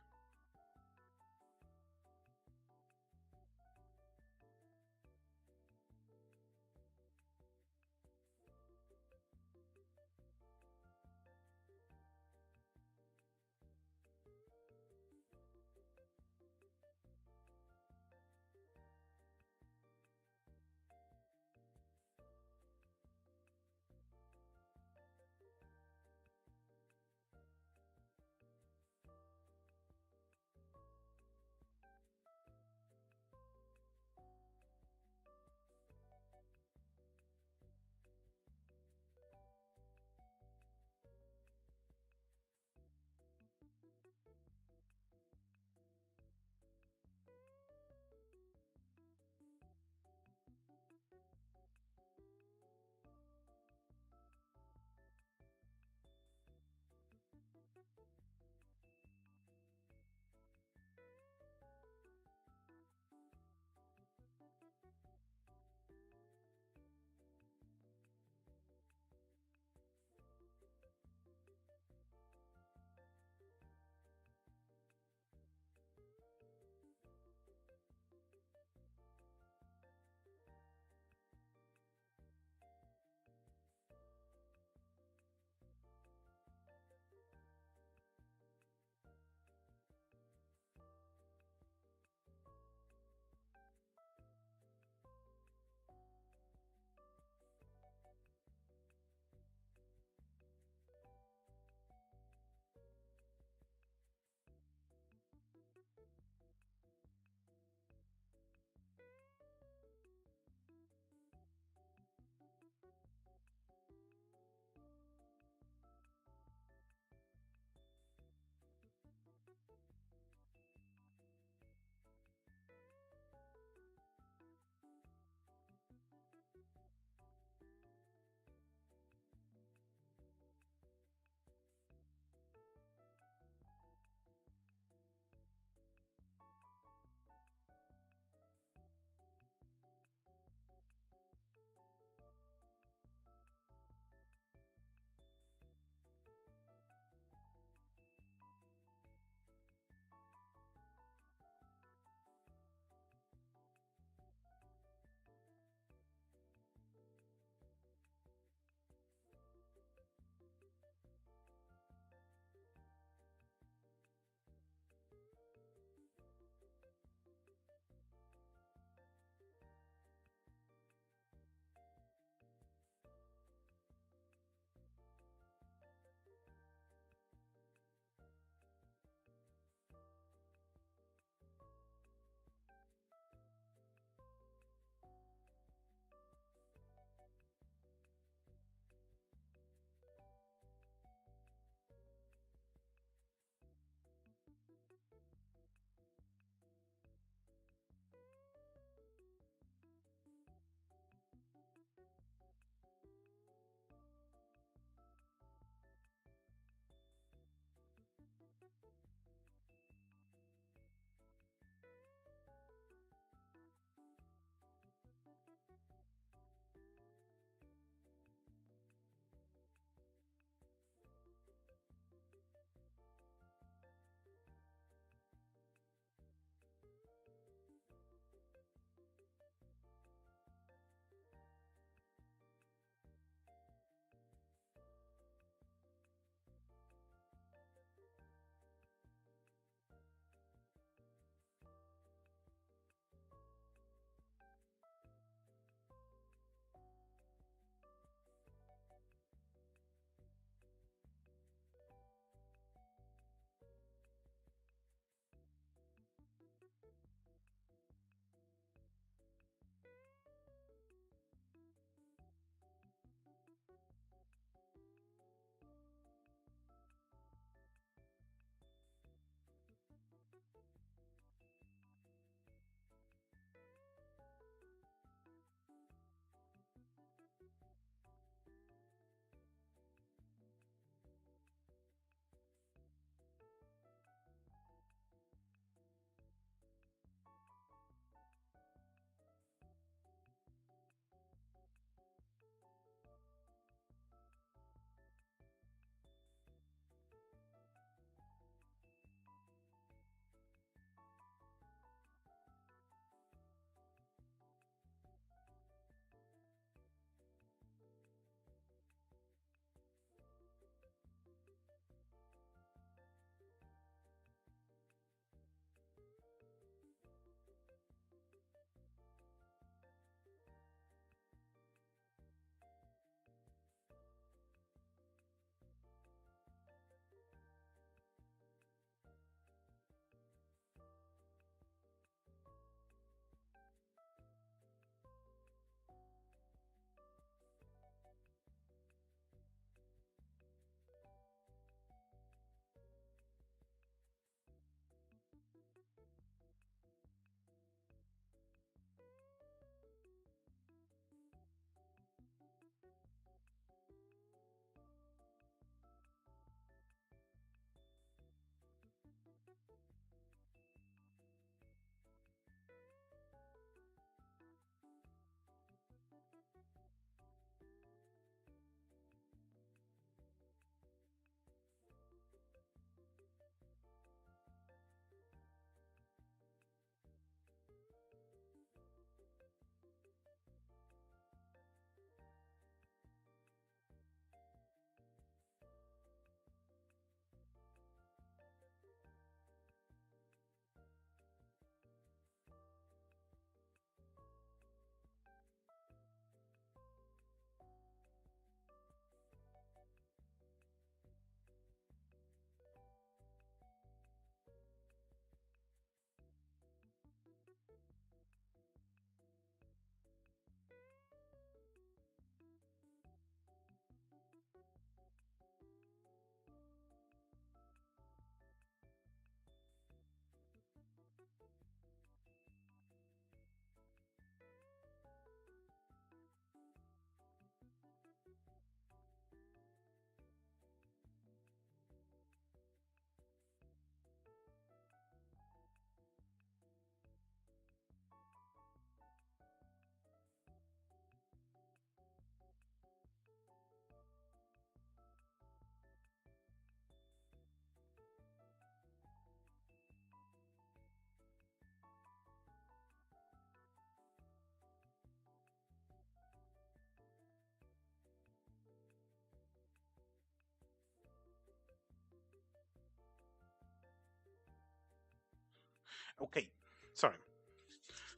Okay, sorry.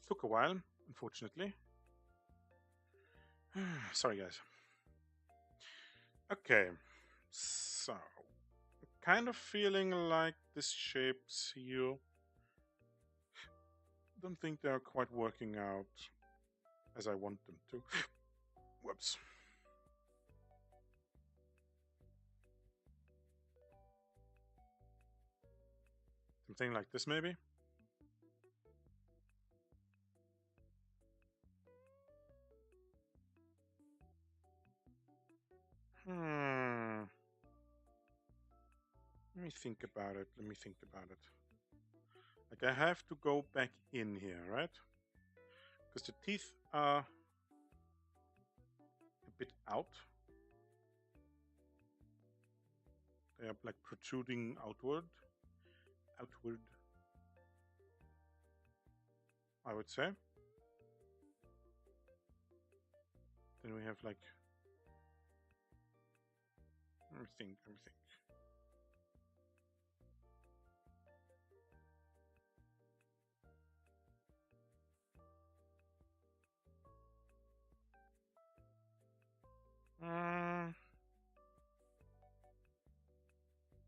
Took a while, unfortunately. Sorry, guys. Okay, so kind of feeling like these shapes here don't think they're quite working out as I want them to. Whoops. Something like this, maybe? Hmm. Let me think about it. Let me think about it. Like, I have to go back in here, right? Because the teeth are a bit out. They are like protruding outward. Outward, I would say. Then we have like. Let me think. Let me think.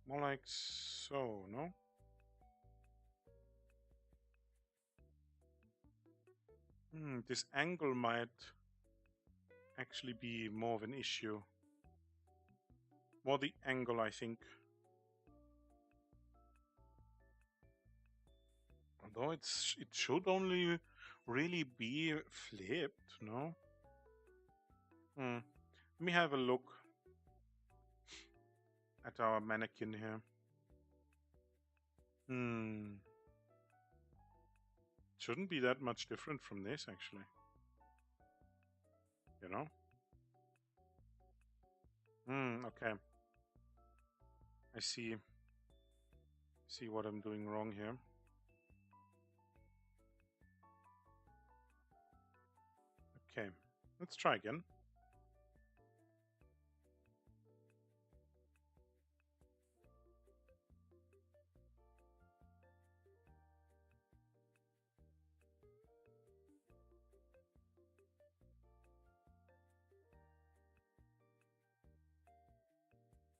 More like so, no? This angle might actually be more of an issue. More the angle, I think. Although it should only really be flipped, no? Let me have a look at our mannequin here. Shouldn't be that much different from this, actually. You know? Okay. I see what I'm doing wrong here. Okay, let's try again.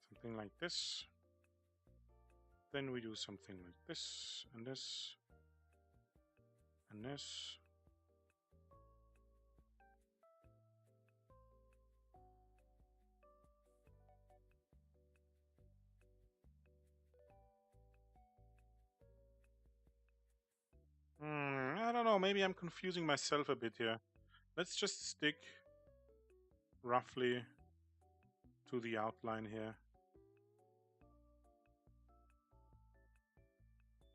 Something like this. Then we do something like this, and this, and this. I don't know, maybe I'm confusing myself a bit here. Let's just stick roughly to the outline here.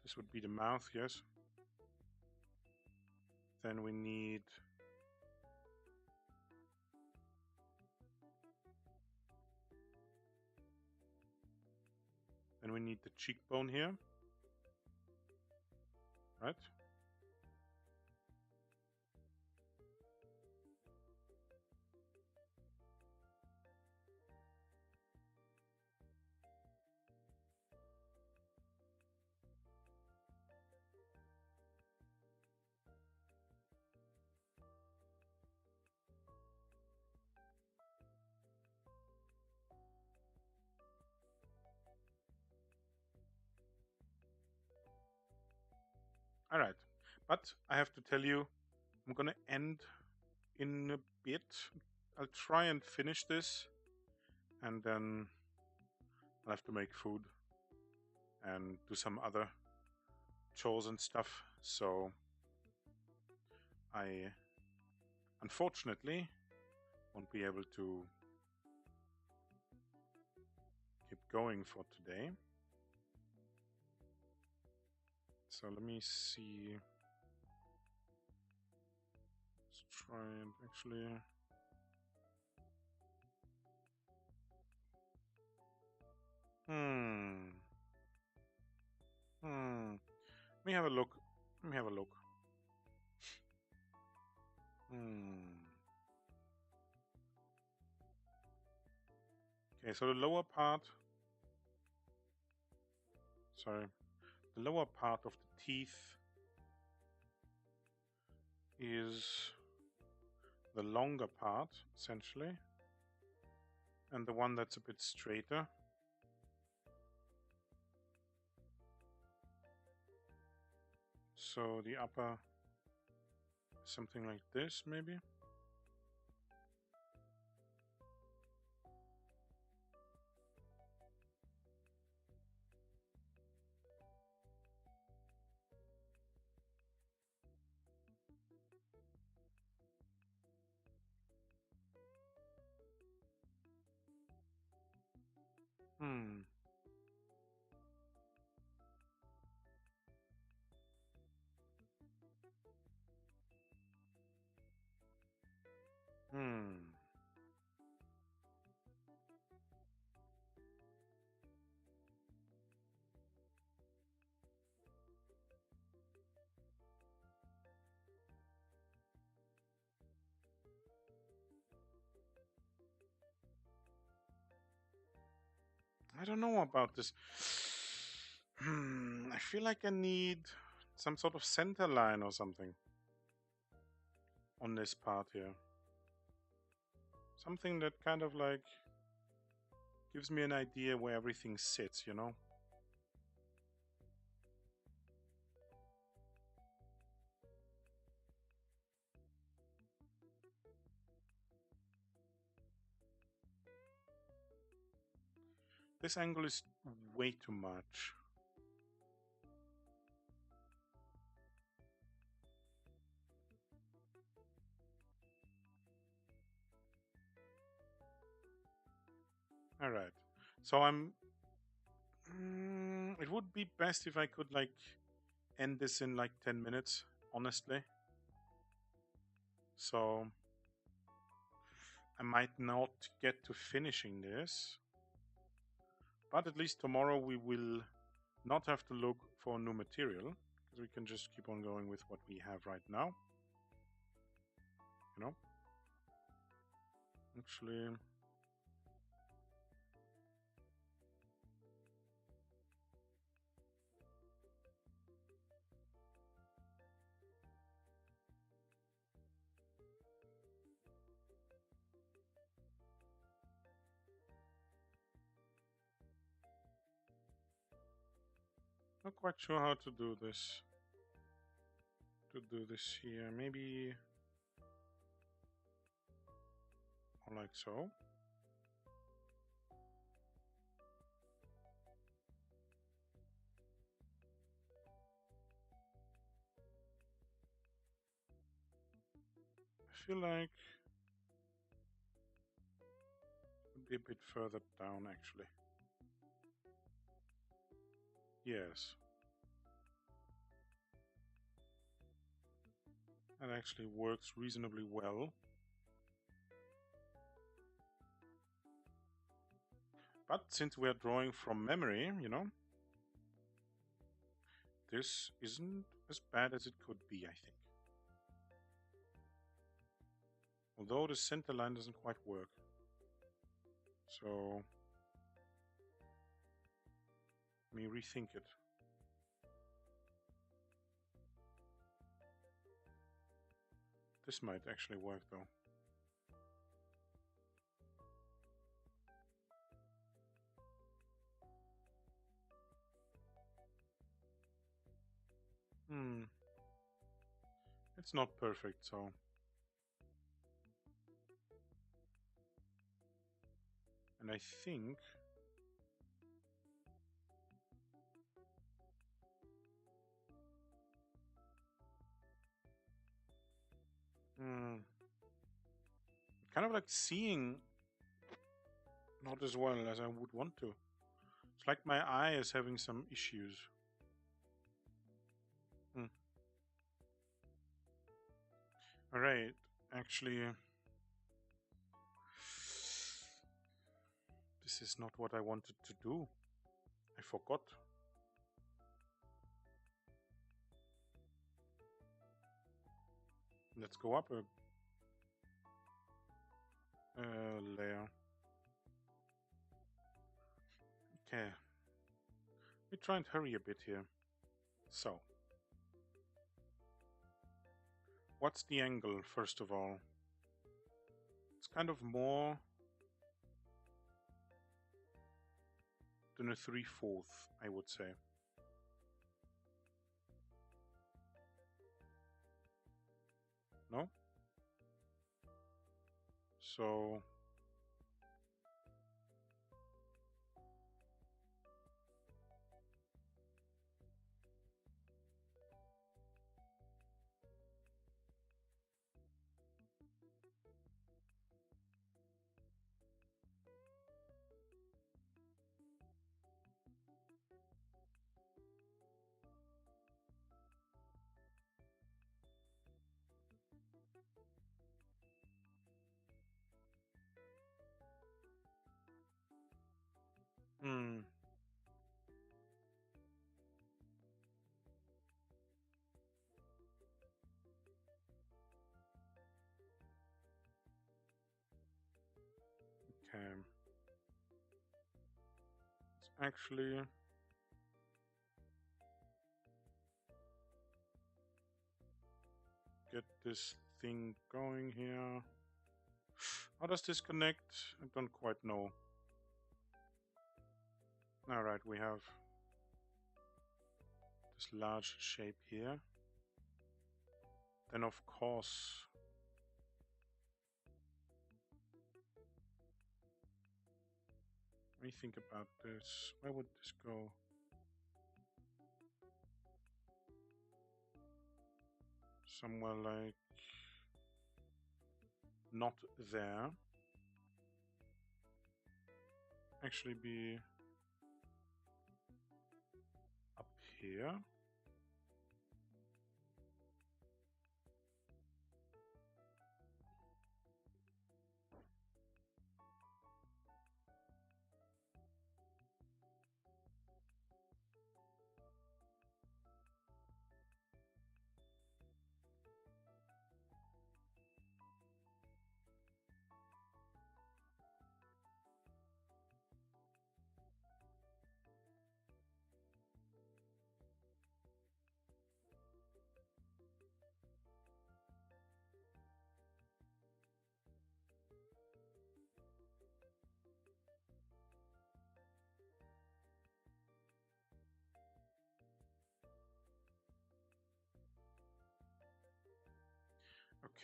This would be the mouth, yes. Then we need the cheekbone here, right? All right, but I have to tell you, I'm gonna end in a bit. I'll try and finish this, and then I'll have to make food and do some other chores and stuff. So I unfortunately won't be able to keep going for today. So let me see. Let's try and actually. Let me have a look. Let me have a look. Okay, so the lower part. Sorry. The lower part of the teeth is the longer part, essentially, and the one that's a bit straighter. So the upper, something like this, maybe. Hmm. Hmm. I don't know about this. I feel like I need some sort of center line or something on this part here. Something that kind of like gives me an idea where everything sits, you know? This angle is way too much. All right. So it would be best if I could like end this in like 10 minutes, honestly. So I might not get to finishing this, but at least tomorrow we will not have to look for new material because we can just keep on going with what we have right now. You know, actually, not quite sure how to do this. To do this here, maybe like so. I feel like it would be a bit further down actually. Yes. That actually works reasonably well. But since we're drawing from memory, you know, this isn't as bad as it could be, I think. Although the center line doesn't quite work. So, let me rethink it. This might actually work though. It's not perfect, so. And I think kind of like seeing not as well as I would want to. It's like my eye is having some issues. All right, actually, this is not what I wanted to do. I forgot. Let's go up a layer. Okay. Let me try and hurry a bit here. So. What's the angle, first of all? It's kind of more than a 3/4, I would say. No? So hmm. Okay. Let's actually get this thing going here. How does this connect? I don't quite know. Alright, we have this large shape here. Then of course let me think about this. Where would this go? Somewhere like not there. Actually be up here.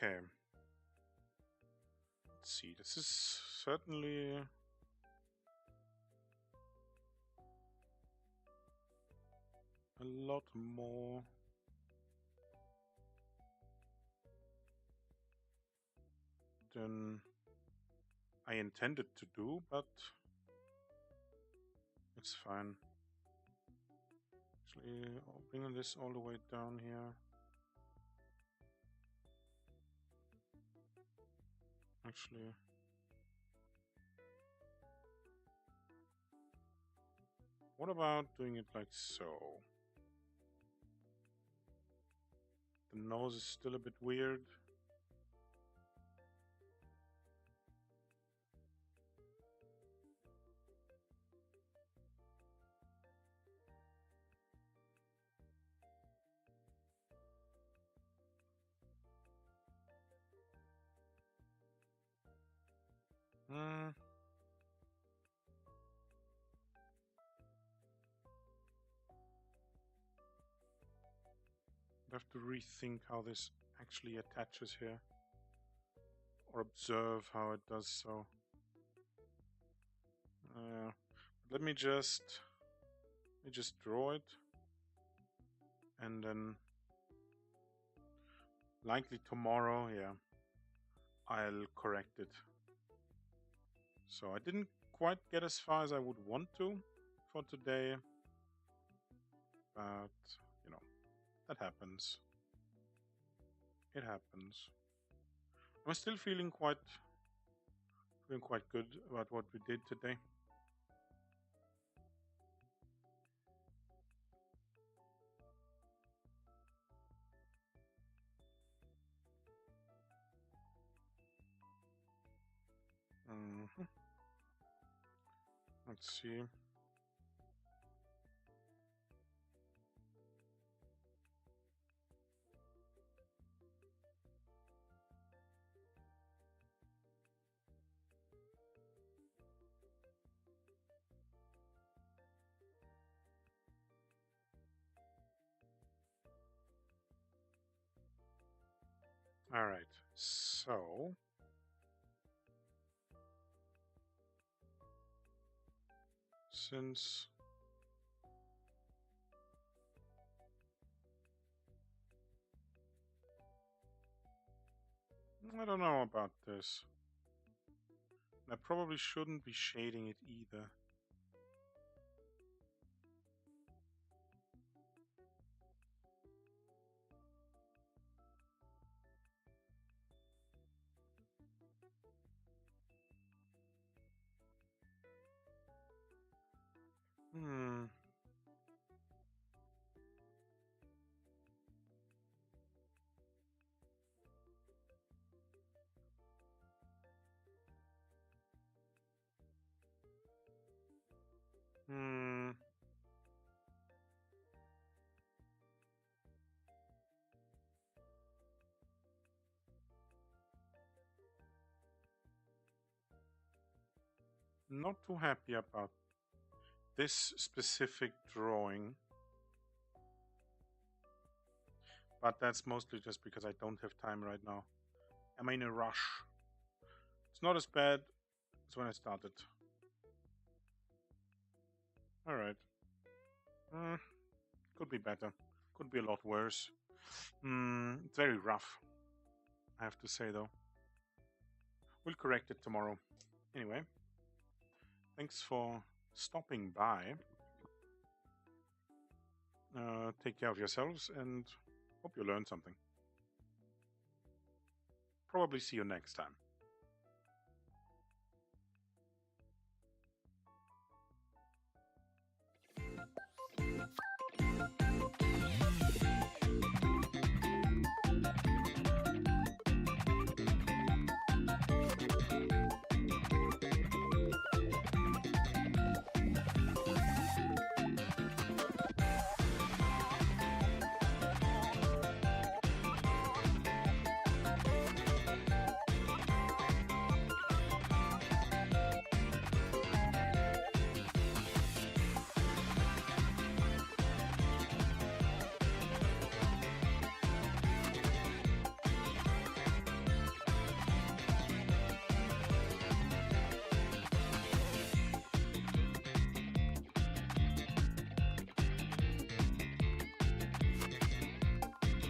Okay. Let's see. This is certainly a lot more than I intended to do, but it's fine. Actually, I'll bring this all the way down here. Actually, what about doing it like so? The nose is still a bit weird. Hmm. I have to rethink how this actually attaches here, or observe how it does so. Let me just draw it, and then likely tomorrow, yeah, I'll correct it. So I didn't quite get as far as I would want to for today, but you know, that happens. It happens. I'm still feeling quite good about what we did today. Let's see. All right, so since I don't know about this, I probably shouldn't be shading it either. Hmm. Hmm. Not too happy about this specific drawing, but that's mostly just because I don't have time right now. Am I in a rush? It's not as bad as when I started. All right. Could be better. Could be a lot worse. It's very rough, I have to say, though. We'll correct it tomorrow. Anyway, thanks for stopping by. Take care of yourselves and hope you learned something. Probably see you next time.